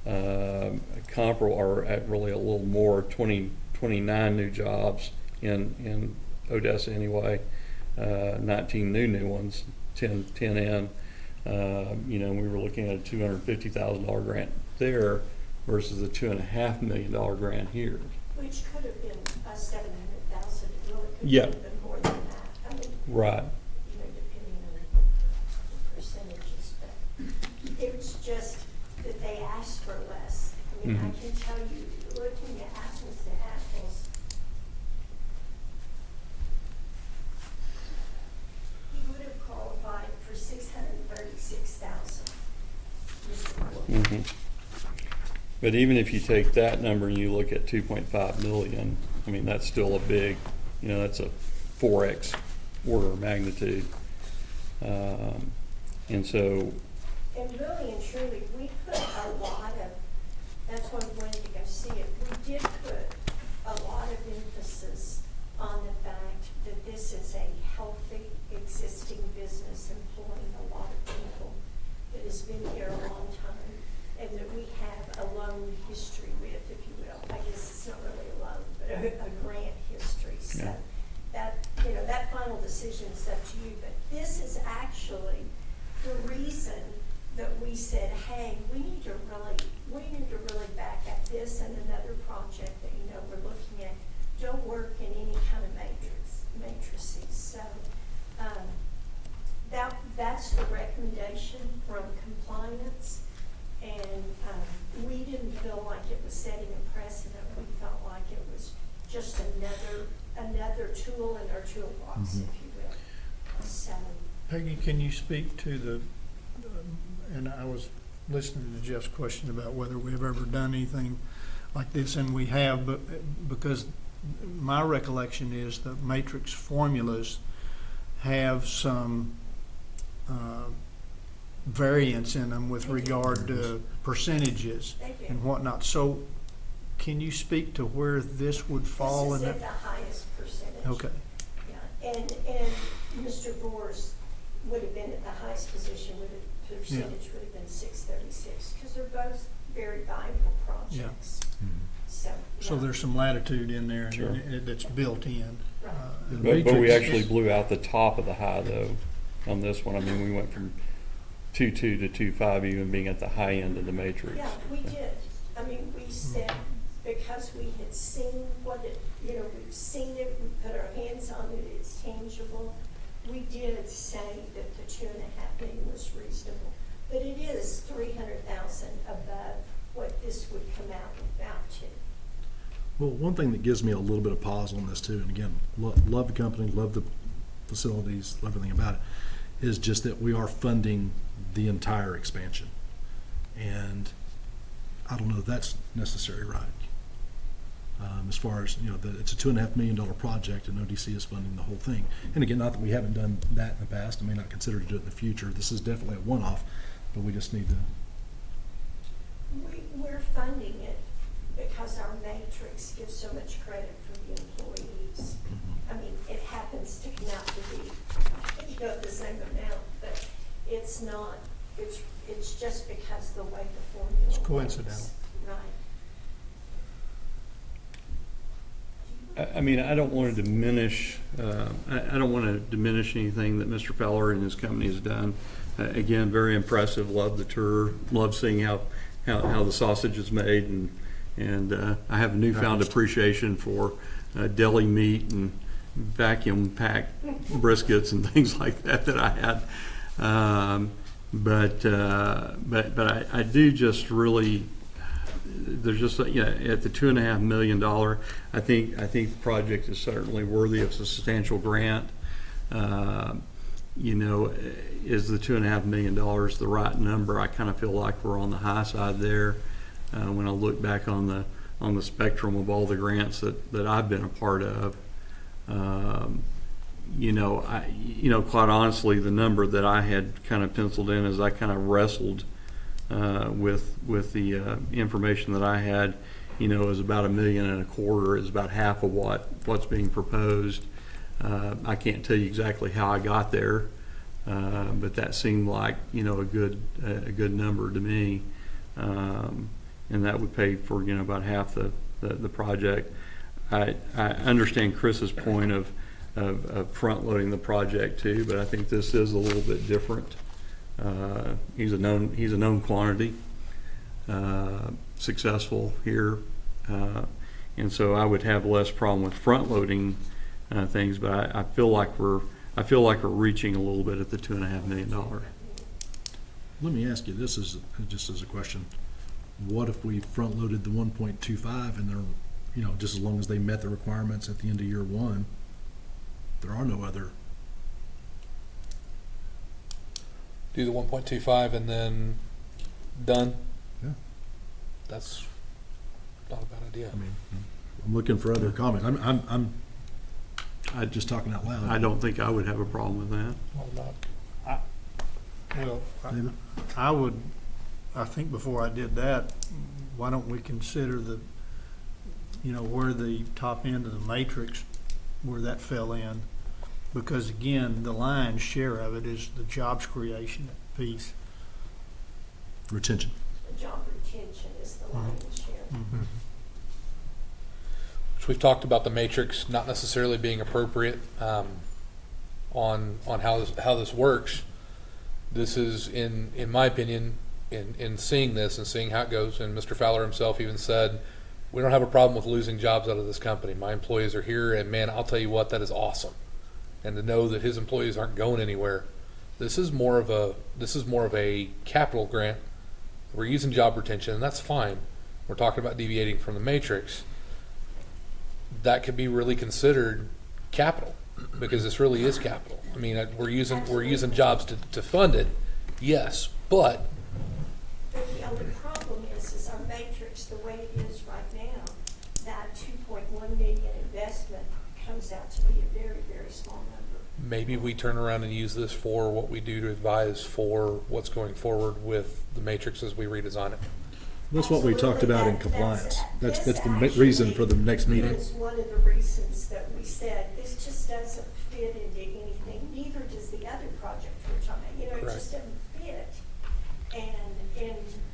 comparable, or at really a little more, 29 new jobs in Odessa anyway, 19 new ones, 10 in. You know, we were looking at a $250,000 grant there versus a $2.5 million grant here. Which could have been $700,000. It really could Yeah. have been more than that. I mean, Right. you know, depending on the percentages, but it was just that they asked for less. I mean, I can tell you, looking at apples to apples, he would have qualified for $636,000. But even if you take that number and you look at 2.5 million, I mean, that's still a big, you know, that's a 4x order of magnitude. And so, and really and truly, we put a lot of, that's why we wanted to go see it. We did put a lot of emphasis on the fact that this is a healthy, existing business employing a lot of people that has been here a long time, and that we have a loan history with, if you will. I guess it's not really a loan, but a grant history. So Yeah. that, you know, that final decision is up to you. But this is actually the reason that we said, hey, we need to really back at this and another project that, you know, we're looking at. Don't work in any kind of matrices. So that's the recommendation from compliance. And we didn't feel like it was setting a precedent. We felt like it was just another tool in our toolbox, if you will. So, Peggy, can you speak to the, and I was listening to Jeff's question about whether we've ever done anything like this, and we have, but because my recollection is that matrix formulas have some variance in them with regard to percentages and whatnot. So can you speak to where this would fall in this that? is at the highest percentage. Okay. Yeah, and Mr. Gore's would have been at the highest position, the percentage would have been 636, because they're both very valuable projects. So there's some latitude in there and Sure. that's built in. Right. but we actually blew out the top of the high though on this one. I mean, we went from 2.2 to 2.5, even being at the high end of the matrix. Yeah, we did. I mean, we said, because we had seen what it, you know, we've seen it, we put our hands on it, it's tangible. We did say that the $2.5 million was reasonable, but it is $300,000 above what this would come out without to. Well, one thing that gives me a little bit of pause on this too, and again, love the company, love the facilities, love everything about it, is just that we are funding the entire expansion. And I don't know if that's necessarily right. As far as, you know, that it's a $2.5 million project and ODC is funding the whole thing. And again, not that we haven't done that in the past, I may not consider to do it in the future. This is definitely a one-off, but we just need to. We're funding it because our matrix gives so much credit for the employees. it's not, it's just because the way the formula It's works. coincidental. Right. I mean, I don't want to diminish, I don't want to diminish anything that Mr. Fowler and his company has done. Again, very impressive, love the tour, love seeing how the sausage is made, and I have a newfound appreciation for deli meat and vacuum packed briskets and things like that I had. But I do just really, there's just, at the $2.5 million, I think the project is certainly worthy of a substantial grant. Is the $2.5 million the right number? I kind of feel like we're on the high side there. When I look back on the spectrum of all the grants that I've been a part of, quite honestly, the number that I had kind of penciled in as I kind of wrestled with the information that I had, is about $1.25 million, is about half of what's being proposed. I can't tell you exactly how I got there, but that seemed like a good number to me, and that would pay for about half the project. I understand Chris's point of front loading the project too, but I think this is a little bit different. He's a known quantity, successful here, and so I would have less problem with front loading things. But I feel like we're reaching a little bit at the $2.5 million. Let me ask you this just as a question. What if we front loaded the 1.25 and they're, just as long as they met the requirements at the end of year one, there are no other. Do the 1.25 and then done. Yeah. That's not a bad idea. I mean, I'm looking for other comment. I'm just talking out loud. I don't think I would have a problem with that. I think before I did that, why don't we consider where the top end of the matrix, where that fell in? Because again, the lion's share of it is the jobs creation piece. Retention. The job retention is the lion's share. Mm-hmm. So we've talked about the matrix not necessarily being appropriate on how this works. This is, in my opinion, in seeing this and seeing how it goes, and Mr. Fowler himself even said, we don't have a problem with losing jobs out of this company. My employees are here, and man, I'll tell you what, that is awesome. And to know that his employees aren't going anywhere, this is more of a capital grant. We're using job retention, and that's fine. We're talking about deviating from the matrix. That could be really considered capital, because this really is capital. I mean, we're using jobs to fund it, yes, but The only problem is our matrix, the way it is right now, that 2.1 million investment comes out to be a very, very small number. maybe we turn around and use this for what we do to advise for what's going forward with the matrix as we redesign it. That's what we talked about in compliance. That's the reason for the next meeting. That's one of the reasons that we said, this just doesn't fit into anything, neither does the other project we're talking about, it Correct. just doesn't fit. And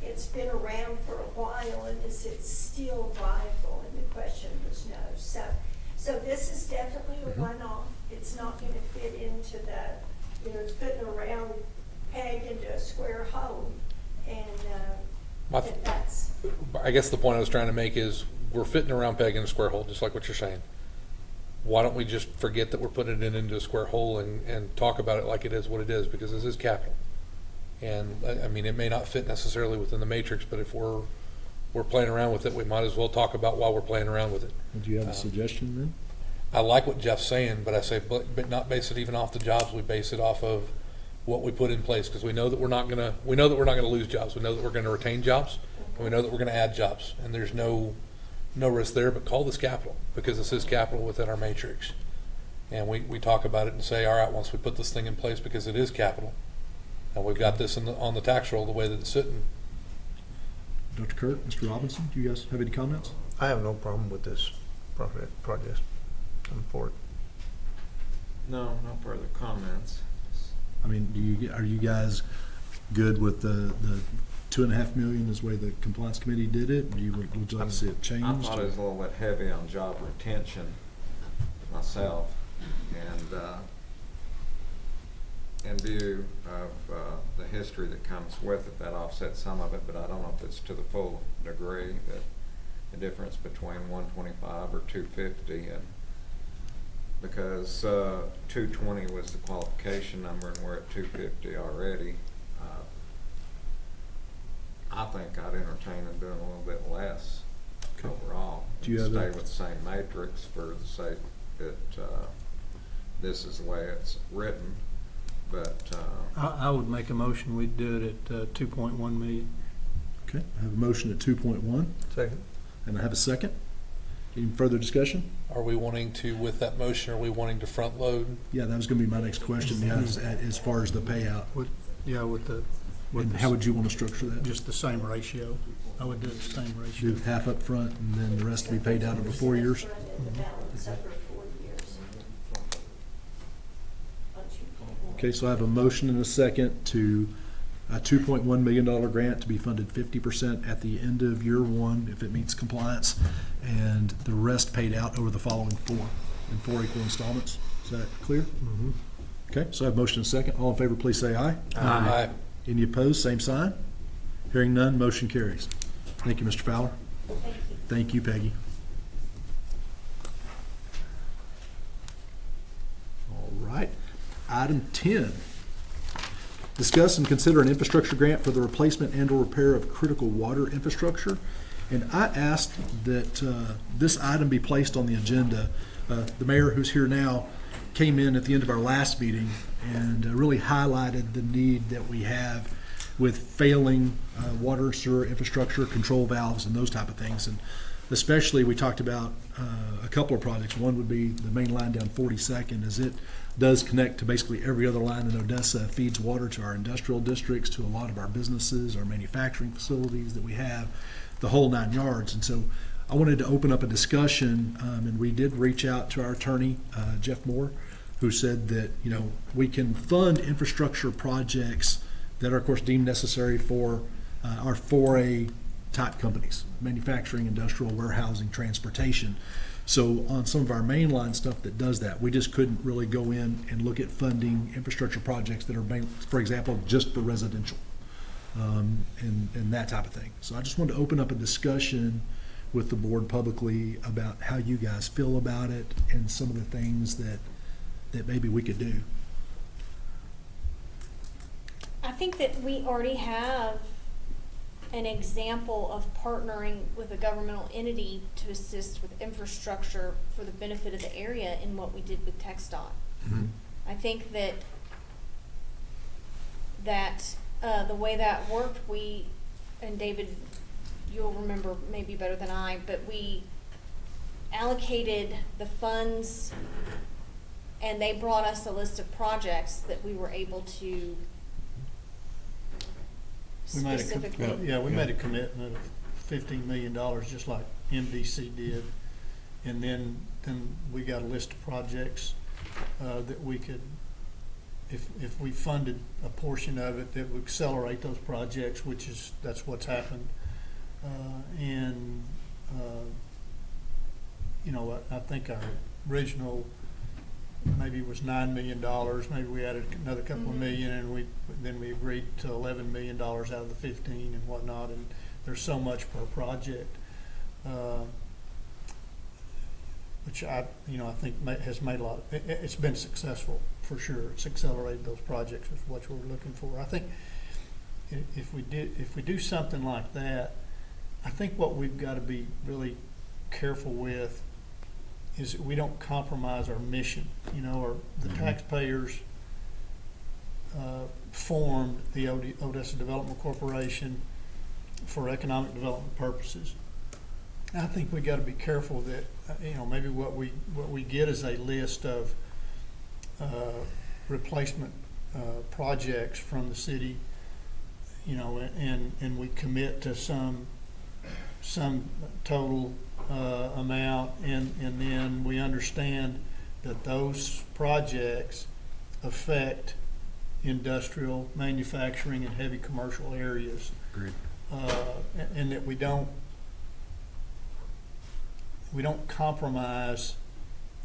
it's been around for a while, and is it still viable? And the question was no. So this is definitely a one-off. It's not gonna fit into the, it's putting a round peg into a square hole, and, that's. I guess the point I was trying to make is we're fitting a round peg in a square hole, just like what you're saying. Why don't we just forget that we're putting it into a square hole and talk about it like it is what it is, because this is capital. And I mean, it may not fit necessarily within the matrix, but if we're playing around with it, we might as well talk about while we're playing around with it. Do you have a suggestion then? I like what Jeff's saying, but I say, but not base it even off the jobs. We base it off of what we put in place, because we know that we're not gonna lose jobs. We know that we're gonna retain jobs, and we know that we're gonna add jobs, and there's no risk there. But call this capital, because this is capital within our matrix, and we talk about it and say, all right, once we put this thing in place, because it is capital, and we've got this on the tax roll the way that it's sitting. Dr. Kurt, Mr. Robinson, do you guys have any comments? I have no problem with this project. I'm for it. No further comments. I mean, are you guys good with the 2.5 million is the way the compliance committee did it? Would you like to see it changed? I thought it was a little bit heavy on job retention myself, and in view of the history that comes with it, that offsets some of it, but I don't know if it's to the full degree, that the difference between 125 or 250, and because 220 was the qualification number and we're at 250 already. I think I'd entertain in doing a little bit less overall. Do you have stay a- with the same matrix for the sake that this is the way it's written, but I would make a motion, we'd do it at 2.1 million. Okay, I have a motion at 2.1, Second. and I have a second. Any further discussion? Are we wanting to, with that motion, are we wanting to front load? Yeah, that was gonna be my next question, yeah, as far as the payout. With the, And how would you want to structure that? just the same ratio. I would do it the same Do ratio. half up front and then the rest to be paid out over 4 years? Upfront and the balance over 4 years. On 2.1. Okay, so I have a motion and a second to a $2.1 million grant to be funded 50% at the end of year one if it meets compliance, and the rest paid out over the following 4 in 4 equal installments. Is that clear? Mhm. Okay, so I have motion and second. All in favor, please say aye. Aye. Any opposed, same sign. Hearing none, motion carries. Thank you, Mr. Fowler. Thank you. Thank you, Peggy. All right. Item 10. Discuss and consider an infrastructure grant for the replacement and/or repair of critical water infrastructure. And I asked that this item be placed on the agenda. The mayor, who's here now, came in at the end of our last meeting and really highlighted the need that we have with failing water, sewer infrastructure, control valves, and those type of things. And especially, we talked about a couple of projects. One would be the main line down 42nd, as it does connect to basically every other line in Odessa, feeds water to our industrial districts, to a lot of our businesses, our manufacturing facilities that we have, the whole 9 yards. And so I wanted to open up a discussion, and we did reach out to our attorney, Jeff Moore, who said that, you know, we can fund infrastructure projects that are, of course, deemed necessary for our 4A type companies, manufacturing, industrial, warehousing, transportation. So on some of our mainline stuff that does that, we just couldn't really go in and look at funding infrastructure projects that are, for example, just for residential, and that type of thing. So I just wanted to open up a discussion with the board publicly about how you guys feel about it and some of the things that maybe we could do. I think that we already have an example of partnering with a governmental entity to assist with infrastructure for the benefit of the area in what we did with TxDOT. I think that the way that worked, and David, you'll remember maybe better than I, but we allocated the funds and they brought us a list of projects that we were able to We made specifically. we made a commitment of $15 million, just like MDC did. And then we got a list of projects that we could, if we funded a portion of it, that would accelerate those projects, that's what's happened. I think our original maybe was $9 million, maybe we added another couple of million, and then we agreed to $11 million out of the 15 and whatnot, and there's so much per project, which I think has made a lot it's been successful for sure. It's accelerated those projects, is what we're looking for. I think if we do something like that, I think what we've got to be really careful with is that we don't compromise our mission, or the taxpayers formed the Odessa Development Corporation for economic development purposes. I think we got to be careful that, maybe what we get is a list of replacement projects from the city, and we commit to some total amount, and then we understand that those projects affect industrial, manufacturing, and heavy commercial areas. Agreed. And that we don't compromise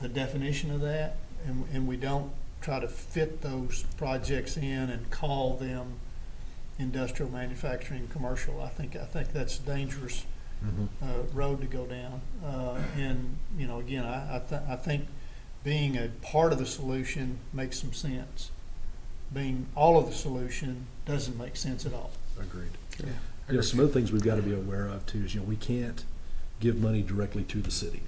the definition of that, and we don't try to fit those projects in and call them industrial, manufacturing, commercial. I think that's a dangerous road to go down. And, you know, again, I think being a part of the solution makes some sense. Being all of the solution doesn't make sense at all. Agreed. Yeah. You know, some other things we've got to be aware of too is, you know, we can't give money directly to the city,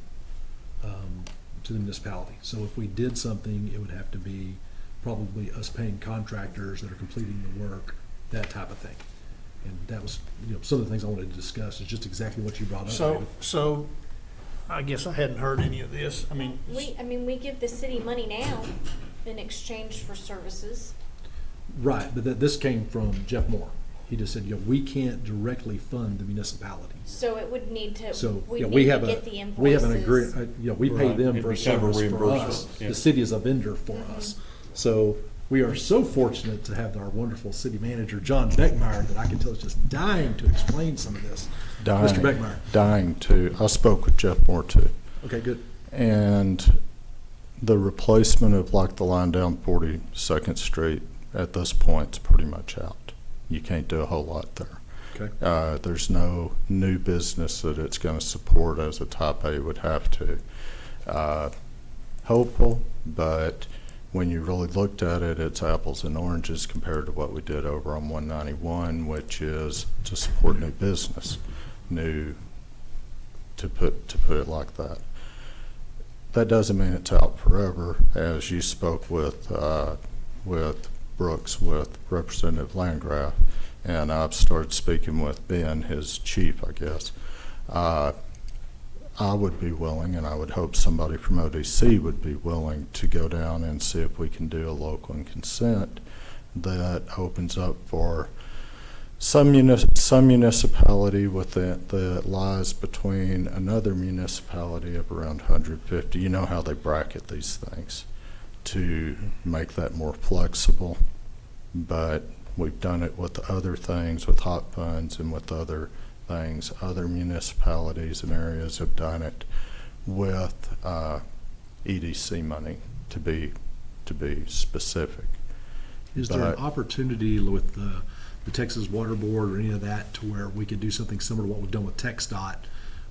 to the municipality. So if we did something, it would have to be probably us paying contractors that are completing the work, that type of thing. And that was, you know, some of the things I wanted to discuss is just exactly what you brought up. David. So I guess I hadn't heard any of this. I mean, We give the city money now in exchange for services. Right, but this came from Jeff Moore. He just said, you know, we can't directly fund the municipality. So it would need to, So, we you know, need to get the invoices. we have an agreement, you know, we pay Right. them It'd for a be kind of a service for reimbursement, us. yeah. The city is a vendor for us. So we are so fortunate to have our wonderful city manager, John Beckmeyer, that I can tell is just dying to explain some of this. Mr. Beckmeyer. Dying to. I spoke with Jeff Moore too. Okay, good. And the replacement of like the line down 42nd Street at this point is pretty much out. You can't do a whole lot there. Okay. There's no new business that it's going to support as a type A would have to. Hopeful, but when you really looked at it, it's apples and oranges compared to what we did over on 191, which is to support new business, to put it like that. That doesn't mean it's out forever. As you spoke with Brooks, with Representative Landgraf, and I've started speaking with Ben, his chief, I guess. I would be willing, and I would hope somebody from ODC would be willing to go down and see if we can do a local and consent that opens up for some municipality that lies between another municipality of around 150. You know how they bracket these things to make that more flexible, but we've done it with other things, with hot funds and with other things. Other municipalities and areas have done it with EDC money, to be specific. Is there an opportunity with the Texas Water Board or any of that to where we could do something similar to what we've done with TxDOT,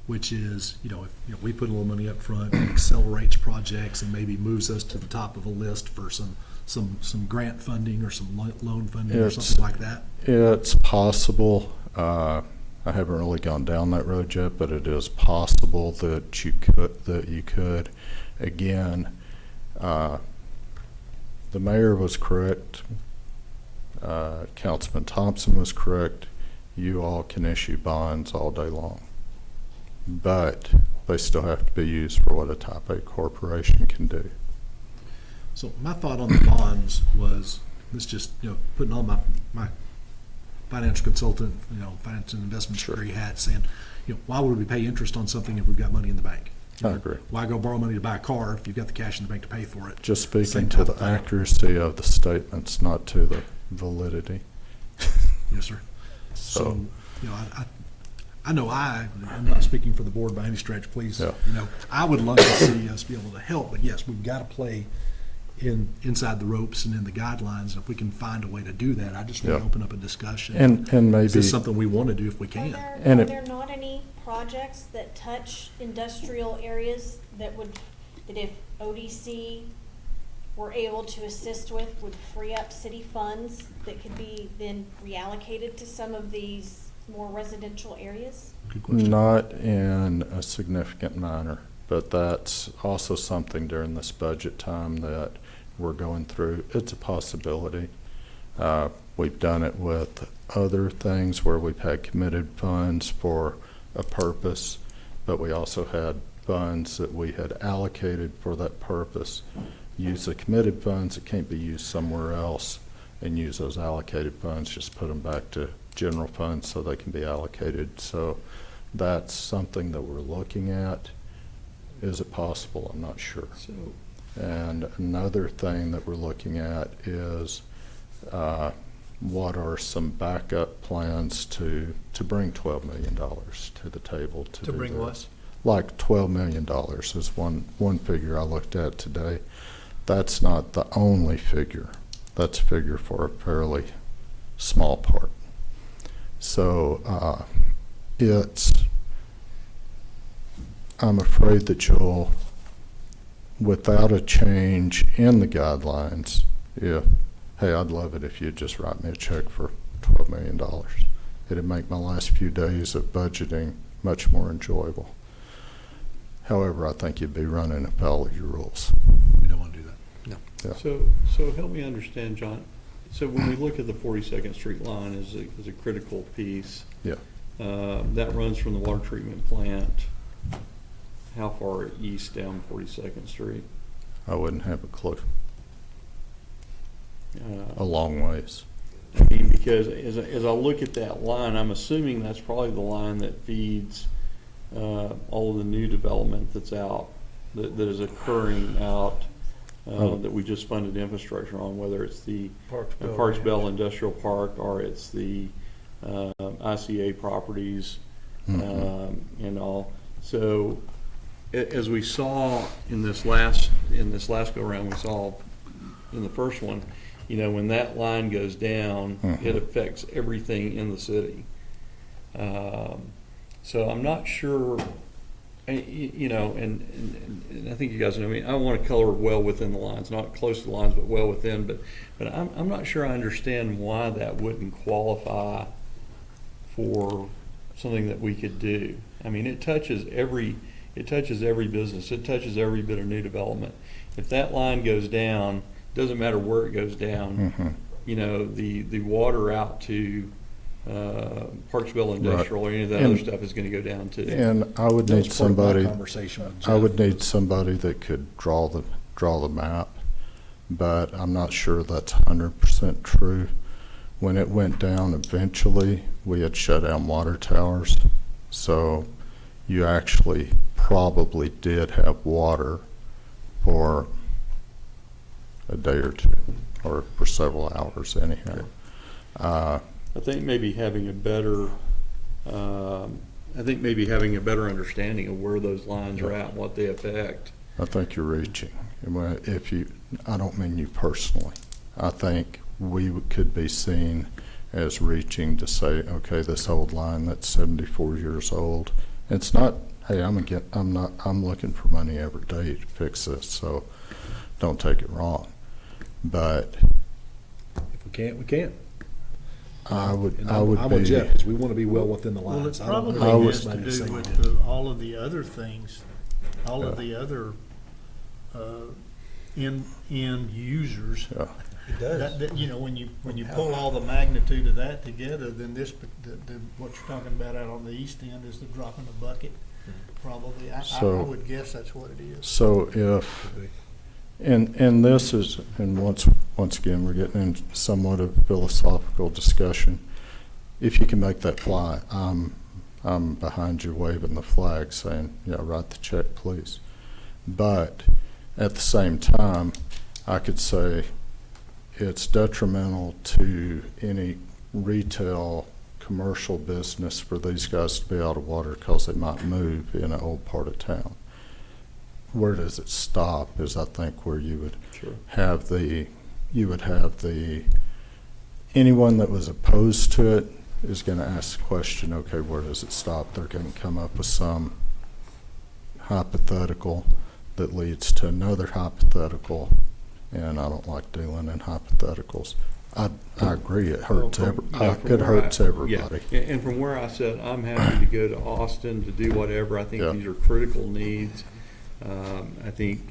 which is, you know, if we put a little money up front, it accelerates projects and maybe moves us to the top of a list for some grant funding or some loan funding or something like that? It's possible. I haven't really gone down that road yet, but it is possible that you could. Again, the mayor was correct. Councilman Thompson was correct. You all can issue bonds all day long, but they still have to be used for what a type A corporation can do. So my thought on the bonds was, this just, you know, putting on my financial consultant, you know, finance and investment degree hat, saying, you know, why would we pay interest on something if we've got money in the bank? You know, I agree. Why go borrow money to buy a car if you've got the cash in the bank to pay for it? Just speaking Same to type the of thing. accuracy of the statements, not to the validity. Yes, sir. So, You know, I'm not speaking for the board by any stretch, please. Yeah. You know, I would love to see us be able to help, but yes, we've got to play inside the ropes and in the guidelines. If we can find a way to do that, I just want to open up a discussion. and maybe Is this something we want to do if we can? Are there not any projects that touch industrial areas that if ODC were able to assist with, would free up city funds that could be then reallocated to some of these more residential areas? Good question. not in a significant manner, but that's also something during this budget time that we're going through. It's a possibility. We've done it with other things where we've had committed funds for a purpose, but we also had funds that we had allocated for that purpose. Use the committed funds that can't be used somewhere else, and use those allocated funds, just put them back to general funds so they can be allocated. So that's something that we're looking at. Is it possible? I'm not sure. And another thing that we're looking at is what are some backup plans to bring $12 million to the table to do bring what? this? Like $12 million is one figure I looked at today. That's not the only figure. That's a figure for a fairly small part. So I'm afraid that you'll, without a change in the guidelines, hey, I'd love it if you'd just write me a check for $12 million. It'd make my last few days of budgeting much more enjoyable. However, I think you'd be running afoul of your rules. We don't want to do that. No. Yeah. So help me understand, John. So when we look at the 42nd Street line as a critical piece, Yeah. that runs from the water treatment plant, how far east down 42nd Street? I wouldn't have a clue. Uh, A long ways. I mean, because as I look at that line, I'm assuming that's probably the line that feeds all of the new development that's out, that is occurring out, that we just funded infrastructure on, whether it's the Parks Bell Industrial Park or it's the ICA properties and all. So as we saw in this last go around, we saw in the first one, you know, when that line goes down, it affects everything in the city. So I'm not sure, you know, and I think you guys know me, I want to color well within the lines, not close to the lines, but well within. But I'm not sure I understand why that wouldn't qualify for something that we could do. I mean, it touches every business. It touches every bit of new development. If that line goes down, doesn't matter where it goes down, you know, the water out to Parksville Industrial or any of that other stuff is going to go down too. And I would need somebody. Conversation with Jeff. I would need somebody that could draw the map, but I'm not sure that's 100% true. When it went down, eventually we had shut down water towers, so you actually probably did have water for a day or two, or for several hours anyhow. I think maybe having a better understanding of where those lines are at and what they affect. I think you're reaching. I don't mean you personally. I think we could be seen as reaching to say, okay, this old line that's 74 years old, it's not, hey, I'm looking for money every day to fix this, so don't take it wrong. But If we can't, we can't. I would I'm with Jeff, because we want to be well within the Well, it lines. I don't probably want has to somebody do say with that. all of the other things, all of the other end users. Yeah. It does. That, you know, when you pull all the magnitude of that together, then what you're talking about out on the east end is the drop in the bucket, probably. I would guess that's what it is. So if, and this is, and once again, we're getting into somewhat of philosophical discussion. If you can make that fly, I'm behind you waving the flag saying, yeah, write the check, please. But at the same time, I could say it's detrimental to any retail commercial business for these guys to be out of water because they might move in an old part of town. Where does it stop is, I think, where you would have anyone that was opposed to it is going to ask the question, okay, where does it stop? They're going to come up with some hypothetical that leads to another hypothetical, and I don't like dealing in hypotheticals. I agree, it hurts everybody. Yeah. And from where I sit, I'm happy to go to Austin to do whatever. I think these are critical needs. I think,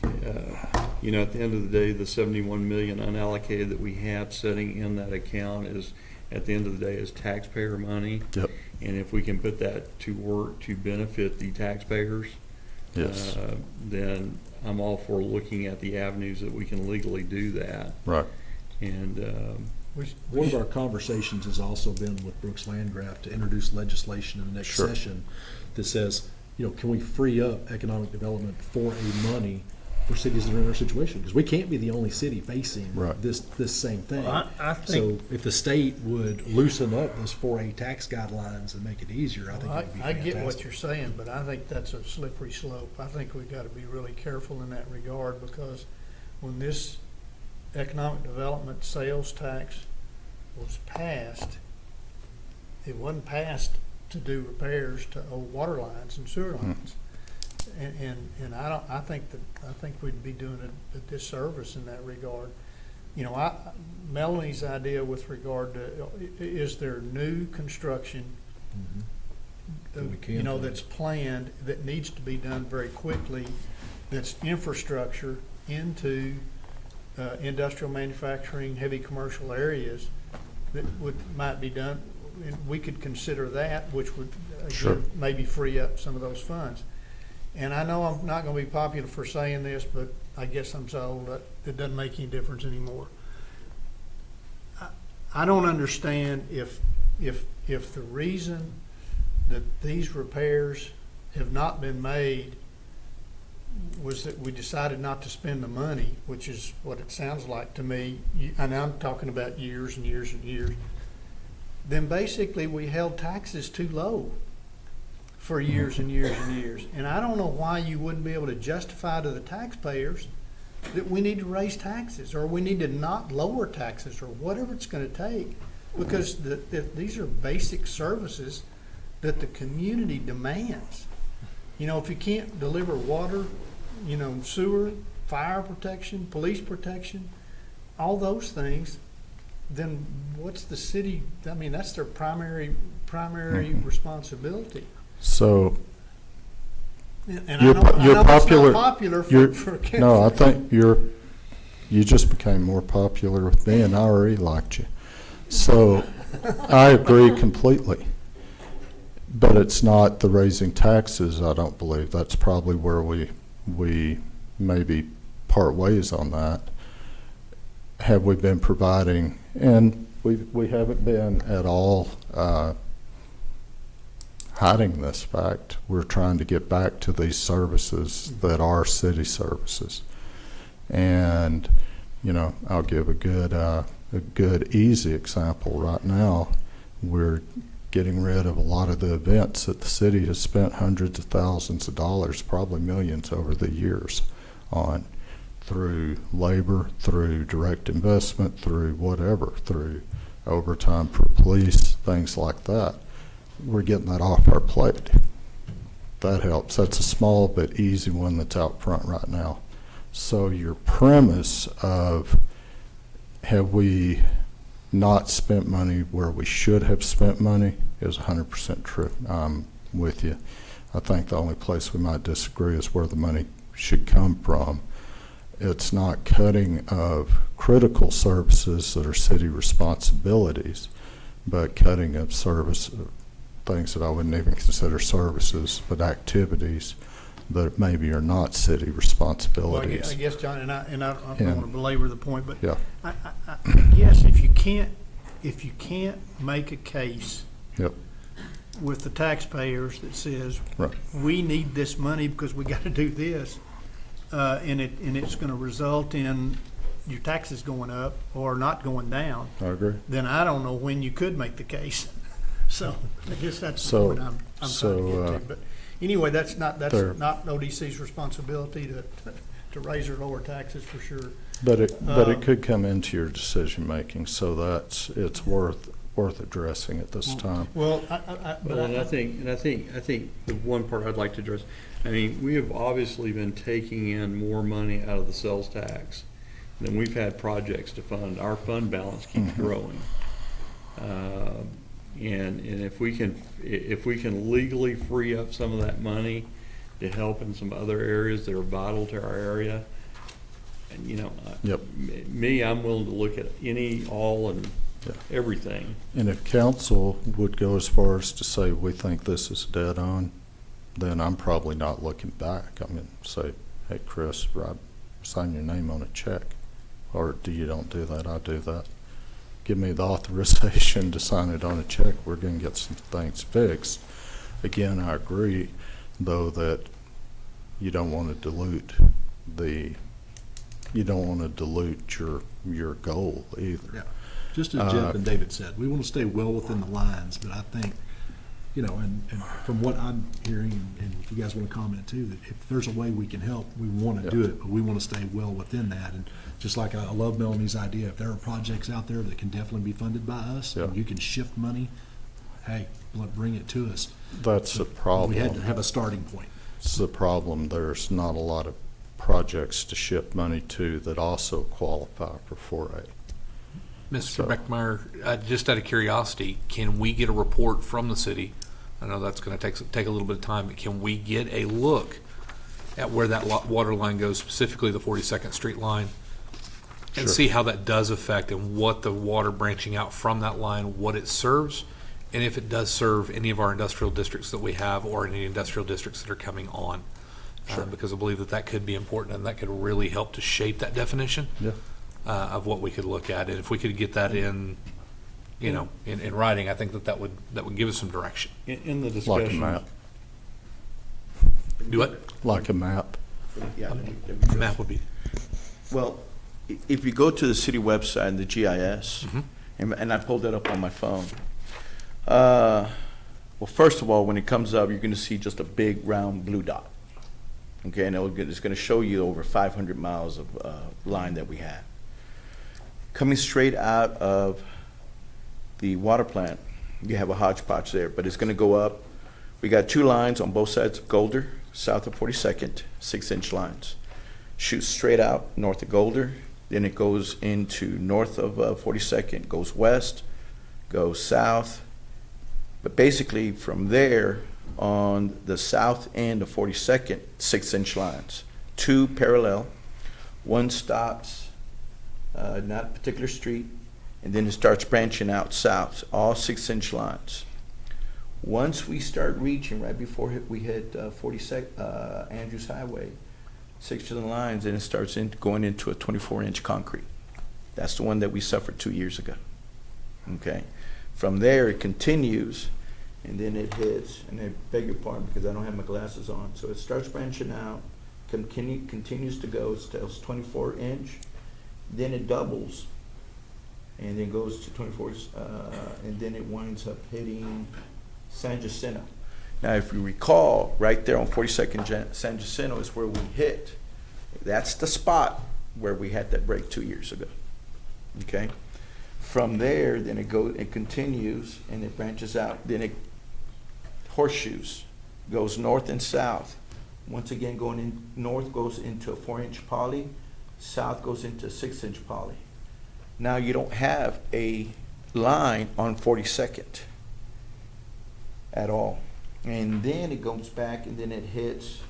you know, at the end of the day, the $71 million unallocated that we have sitting in that account is, at the end of the day, is taxpayer money. Yep. And if we can put that to work to benefit the taxpayers, Yes. Then I'm all for looking at the avenues that we can legally do that. Right. And One of our conversations has also been with Brooks Landgraf to introduce legislation in the next session that says, you know, can we free up economic development for a money for cities that are in our situation, because we can't be the only city facing Right. this same thing. Well, I think- So if the state would loosen up those 4A tax guidelines and make it easier, I think it would be I fantastic. get what you're saying, but I think that's a slippery slope. I think we've got to be really careful in that regard, because when this economic development sales tax was passed, it wasn't passed to do repairs to old water lines and sewer lines. And I think we'd be doing a disservice in that regard. You know, Melanie's idea with regard to, is there new construction, That we can you know, fund. that's planned, that needs to be done very quickly, that's infrastructure into industrial manufacturing, heavy commercial areas that might be done, and we could consider that, which would, Sure. again, maybe free up some of those funds. And I know I'm not gonna be popular for saying this, but I guess I'm so old that it doesn't make any difference anymore. I don't understand if the reason that these repairs have not been made was that we decided not to spend the money, which is what it sounds like to me, and I'm talking about years and years and years, then basically we held taxes too low for years and years and years. And I don't know why you wouldn't be able to justify to the taxpayers that we need to raise taxes, or we need to not lower taxes, or whatever it's gonna take, because these are basic services that the community demands. You know, if you can't deliver water, you know, sewer, fire protection, police protection, all those things, then what's the city, I mean, that's their primary responsibility. So, And you're I know it's popular. not popular you're- for No, I think you just became more popular with me, and I already liked you. So, I agree completely. But it's not the raising taxes, I don't believe. That's probably where we maybe part ways on that. Have we been providing, and we haven't been at all hiding this fact. We're trying to get back to these services that are city services. And, you know, I'll give a good easy example right now. We're getting rid of a lot of the events that the city has spent hundreds of thousands of dollars, probably millions over the years on, through labor, through direct investment, through whatever, through overtime for police, things like that. We're getting that off our plate. That helps. That's a small but easy one that's out front right now. So your premise of have we not spent money where we should have spent money is 100% true. I'm with you. I think the only place we might disagree is where the money should come from. It's not cutting of critical services that are city responsibilities, but cutting of things that I wouldn't even consider services, but activities that maybe are not city Well, responsibilities. I guess, John, and I don't want to belabor the point, but Yeah. I guess if you can't make a case Yep. with the taxpayers that says, Right. we need this money because we got to do this, and it's going to result in your taxes going up or not going down, I agree. then I don't know when you could make the case. So I guess that's the So- point I'm trying to get to. But anyway, that's not there- ODC's responsibility to raise or lower taxes for sure. But it could come into your decision making, so it's worth addressing at this time. Well, I think the one part I'd like to address, I mean, we have obviously been taking in more money out of the sales tax than we've had projects to fund. Our fund balance keeps growing. And if we can legally free up some of that money to help in some other areas that are vital to our area, and you know, Yep. I'm willing to look at all and everything. And if council would go as far as to say, we think this is dead on, then I'm probably not looking back. I mean, say, hey, Chris, sign your name on a check. Or you don't do that, I do that. Give me the authorization to sign it on a check. We're going to get some things fixed. Again, I agree, though, that you don't want to dilute you don't want to dilute your goal either. Yeah, just as Jeff and David said, we want to stay well within the lines, but I think, you know, and from what I'm hearing, and if you guys want to comment too, that if there's a way we can help, we want to do it, but we want to stay well within that. And just like I love Melanie's idea, if there are projects out there that can definitely be funded by us, and you can shift money, hey, bring it to us. That's the problem. We had to have a starting point. It's the problem. There's not a lot of projects to shift money to that also qualify for 4A. Mr. Beckmeyer, just out of curiosity, can we get a report from the city? I know that's going to take a little bit of time, but can we get a look at where that water line goes, specifically the 42nd Street line, and see how that does affect and what the water branching out from that line, what it serves, and if it does serve any of our industrial districts that we have or any industrial districts that are coming on? Because I believe that could be important and that could really help to shape that definition of what we could look at. And if we could get that in writing, I think that would give us some direction. In the discussion. Like a map. Do what? Like a map. Yeah. The map would be. Well, if you go to the city website and the GIS, and I pulled that up on my phone, well, first of all, when it comes up, you're going to see just a big round blue dot. Okay, and it's going to show you over 500 miles of line that we have. Coming straight out of the water plant, you have a hodgepodge there, but it's going to go up. We got 2 lines on both sides of Golder, south of 42nd, 6-inch lines. Shoots straight out north of Golder, then it goes into north of 42nd, goes west, goes south. But basically from there, on the south end of 42nd, 6-inch lines. 2 parallel, 1 stops, not a particular street, and then it starts branching out south, all 6-inch lines. Once we start reaching, right before we hit 42nd, Andrews Highway, 6 of the lines, and it starts going into a 24-inch concrete. That's the one that we suffered 2 years ago. Okay. From there, it continues, and then it hits, and I beg your pardon because I don't have my glasses on. So it starts branching out, continues to go, it's 24-inch, then it doubles, and then goes to 24, and then it winds up hitting San Jacinto. Now, if you recall, right there on 42nd San Jacinto is where we hit. That's the spot where we had that break 2 years ago. Okay? From there, then it continues, and it branches out. Then it horseshoes, goes north and south. Once again, going in north goes into a 4-inch poly, south goes into a 6-inch poly. Now you don't have a line on 42nd at all. And then it goes back, and then it hits,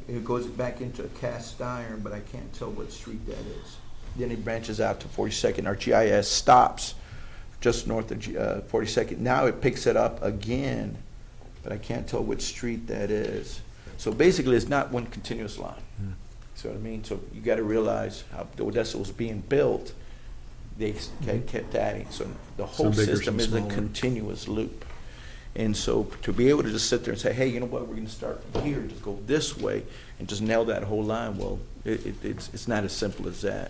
it goes back into a cast iron, but I can't tell what street that is. Then it branches out to 42nd. Our GIS stops just north of 42nd. Now it picks it up again, but I can't tell which street that is. So basically, it's not one continuous line. See what I mean? So you got to realize how the Odessa was being built. They kept adding. So the whole system is a continuous loop. And so to be able to just sit there and say, hey, you know what, we're going to start from here and just go this way and just nail that whole line, well, it's not as simple as that.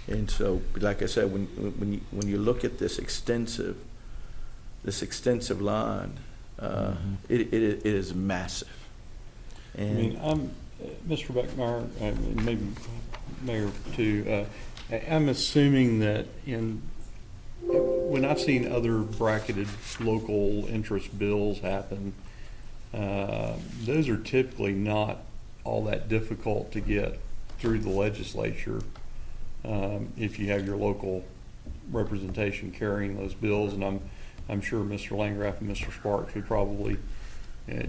And so, like I said, when you look at this extensive line, it is massive. And I mean, Mr. Beckmeyer, and maybe Mayor too, I'm assuming that when I've seen other bracketed local interest bills happen, those are typically not all that difficult to get through the legislature if you have your local representation carrying those bills. And I'm sure Mr. Landgraf and Mr. Sparks would probably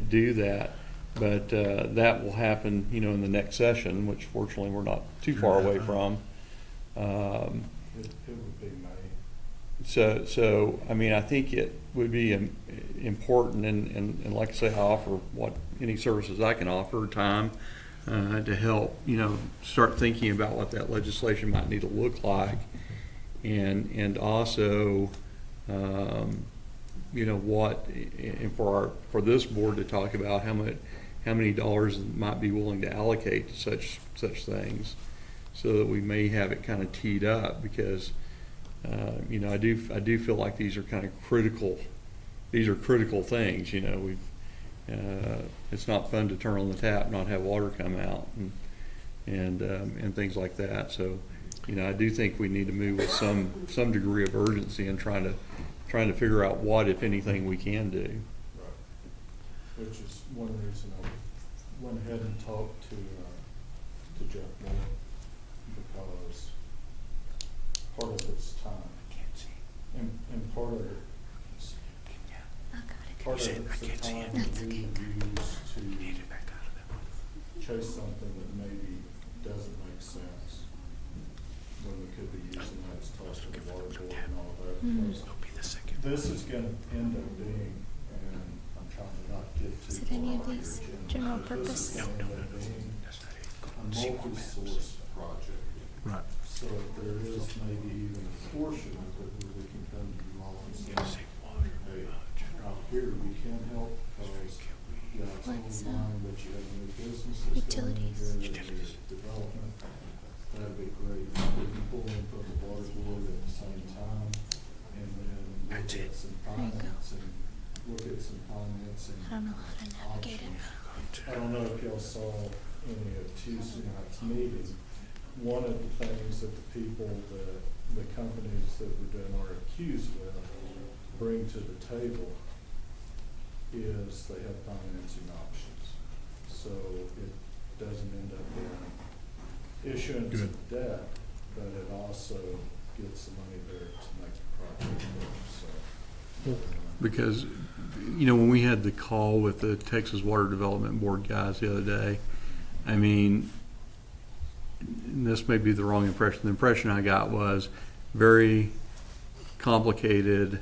do that. But that will happen, in the next session, which fortunately we're not too far away from. It would be May. So I mean, I think it would be important, and like I say, I offer any services I can offer, time to help, start thinking about what that legislation might need to look like, and also you know, what, and for this board to talk about how many dollars might be willing to allocate to such things, so that we may have it kind of teed up, because, you know, I do feel like these are kind of critical. These are critical things, you know. It's not fun to turn on the tap, not have water come out, and things like that. So, you know, I do think we need to move with some degree of urgency in trying to figure out what, if anything, we can do. Right. Which is one reason I went ahead and talked to Jeff Moore, because part of it's time. And part of it, part of it's the time that we use to chase something that maybe doesn't make sense, when we could be using that as toss to the water board and all that. This is gonna end up being, and I'm trying to not get too Is it any of these general purpose? This is gonna end up being a multi-source project. Right. So if there is maybe even a portion of it where we can come to you all and say, hey, out here we can help, because you have a line that you have a new business that's going in here, that is development. That'd be great. We can pull in from the water board at the same time, and then look at some financing, I don't know how to navigate it. I don't know if y'all saw any of Tuesday night's meeting. One of the things that the people that, the companies that we're doing RFQs with bring to the table is they have financing options. So it doesn't end up being issuance of debt, but it also gets the money there to make the project work, so. Because, you know, when we had the call with the Texas Water Development Board guys the other day, I mean, and this may be the wrong impression. The impression I got was very complicated,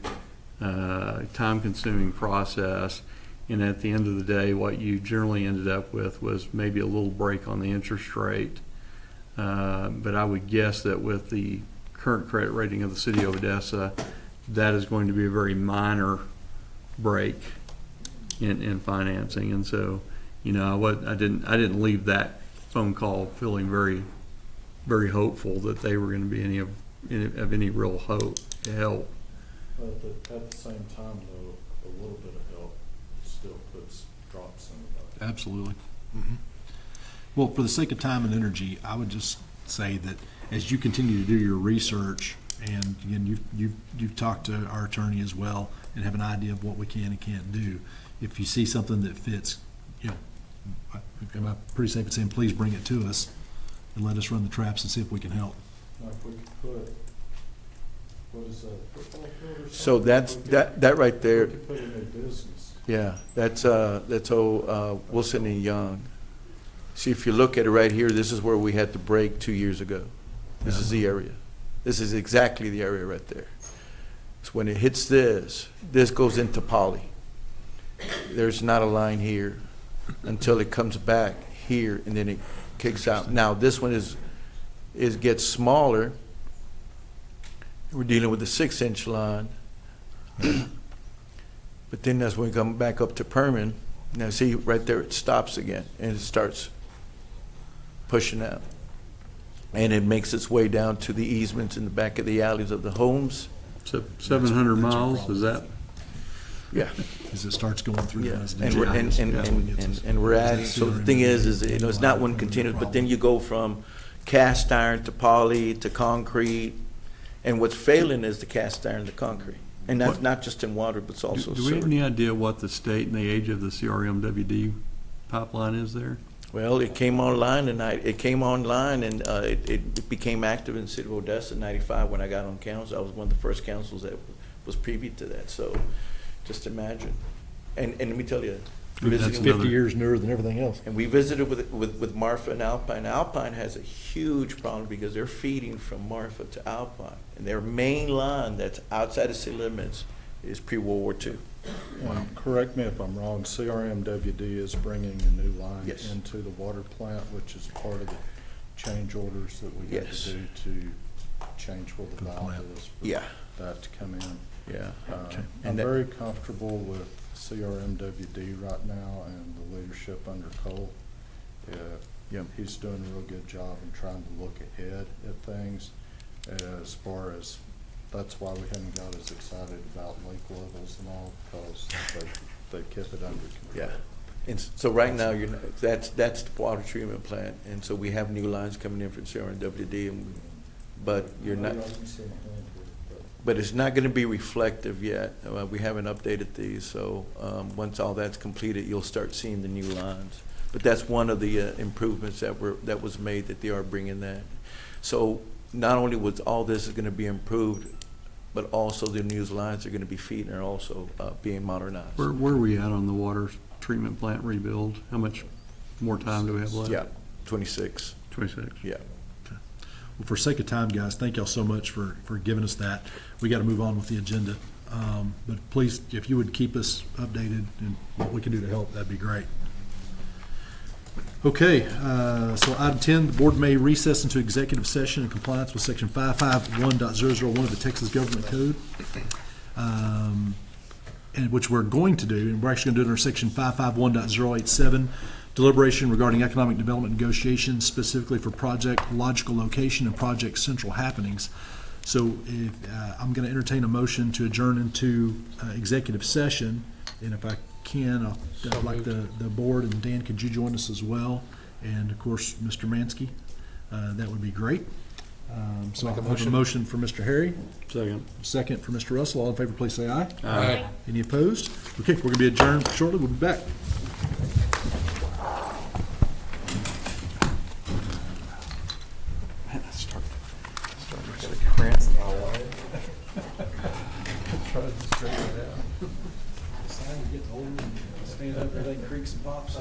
time-consuming process, and at the end of the day, what you generally ended up with was maybe a little break on the interest rate. But I would guess that with the current credit rating of the city of Odessa, that is going to be a very minor break in financing. And so, you know, I didn't leave that phone call feeling very, very hopeful that they were going to be any real help. But at the same time, though, a little bit of help still drops in the bucket. Absolutely. Mm-hmm. Well, for the sake of time and energy, I would just say that as you continue to do your research, and again, you've talked to our attorney as well and have an idea of what we can and can't do. If you see something that fits, you know, I'm pretty safe in saying, please bring it to us and let us run the traps and see if we can help. Now, if we could put, what is that, football field or something? So that right there, We could put in a business. yeah, that's old Wilson and Young. See, if you look at it right here, this is where we had the break 2 years ago. This is the area. This is exactly the area right there. So when it hits this goes into Poly. There's not a line here until it comes back here, and then it kicks out. Now, this one gets smaller. We're dealing with the 6-inch line. But then that's when we come back up to Perman. Now, see, right there, it stops again, and it starts pushing out. And it makes its way down to the easements in the back of the alleys of the homes. So 700 miles, is that? Yeah. As it starts going through the Yeah, residential. and we're adding, so the thing is, you know, it's not one continuous, but then you go from cast iron to poly to concrete, and what's failing is the cast iron to concrete. And that's not just in water, but it's also Do we have sewer. any idea what the state and the age of the CRMWD pipeline is there? Well, it came online tonight, and it became active in the city of Odessa in '95 when I got on council. I was one of the first councils that was privy to that, so just imagine. And let me tell you. That's 50 years newer than everything else. And we visited with Marfa and Alpine. Alpine has a huge problem because they're feeding from Marfa to Alpine. And their main line that's outside of city limits is pre-World War II. Correct me if I'm wrong, CRMWD is bringing a new line Yes. into the water plant, which is part of the change orders that we had Yes. to do to change where the valve is for Yeah. that to come in. Yeah. I'm And that- very comfortable with CRMWD right now and the leadership under Cole. Yep. He's doing a real good job in trying to look ahead at things as far as, that's why we haven't got as excited about lake levels and all, because they kept it under control. Yeah. And so right now, that's the water treatment plant, and so we have new lines coming in from CRMWD, but you're not, but it's not gonna be reflective yet. We haven't updated these, so, once all that's completed, you'll start seeing the new lines. But that's one of the improvements that was made, that they are bringing that. So not only was all this is gonna be improved, but also the new lines are gonna be feeding are also being modernized. Where are we at on the water treatment plant rebuild? How much more time do we have left? Yeah, 26. 26. Yeah. Well, for sake of time, guys, thank y'all so much for giving us that. We got to move on with the agenda. But please, if you would keep us updated and what we can do to help, that'd be great. Okay, so item 10, the board may recess into executive session in compliance with section 551.001 of the Texas Government Code, and which we're going to do, and we're actually going to do it under section 551.087, deliberation regarding economic development negotiations, specifically for project logical location and project central happenings. So if, I'm going to entertain a motion to adjourn into executive session, and if I can, I'd like the board, and Dan, could you join us as well? And of course, Mr. Mansky, that would be great. So I'll have a motion for Mr. Harry. Second. Second for Mr. Russell. All in favor, please say aye. Aye. Any opposed? Okay, we're going to be adjourned shortly. We'll be back. Starting to get a cramp in my leg. Trying to straighten it out. Sign of getting older, stand up, everything creaks and pops.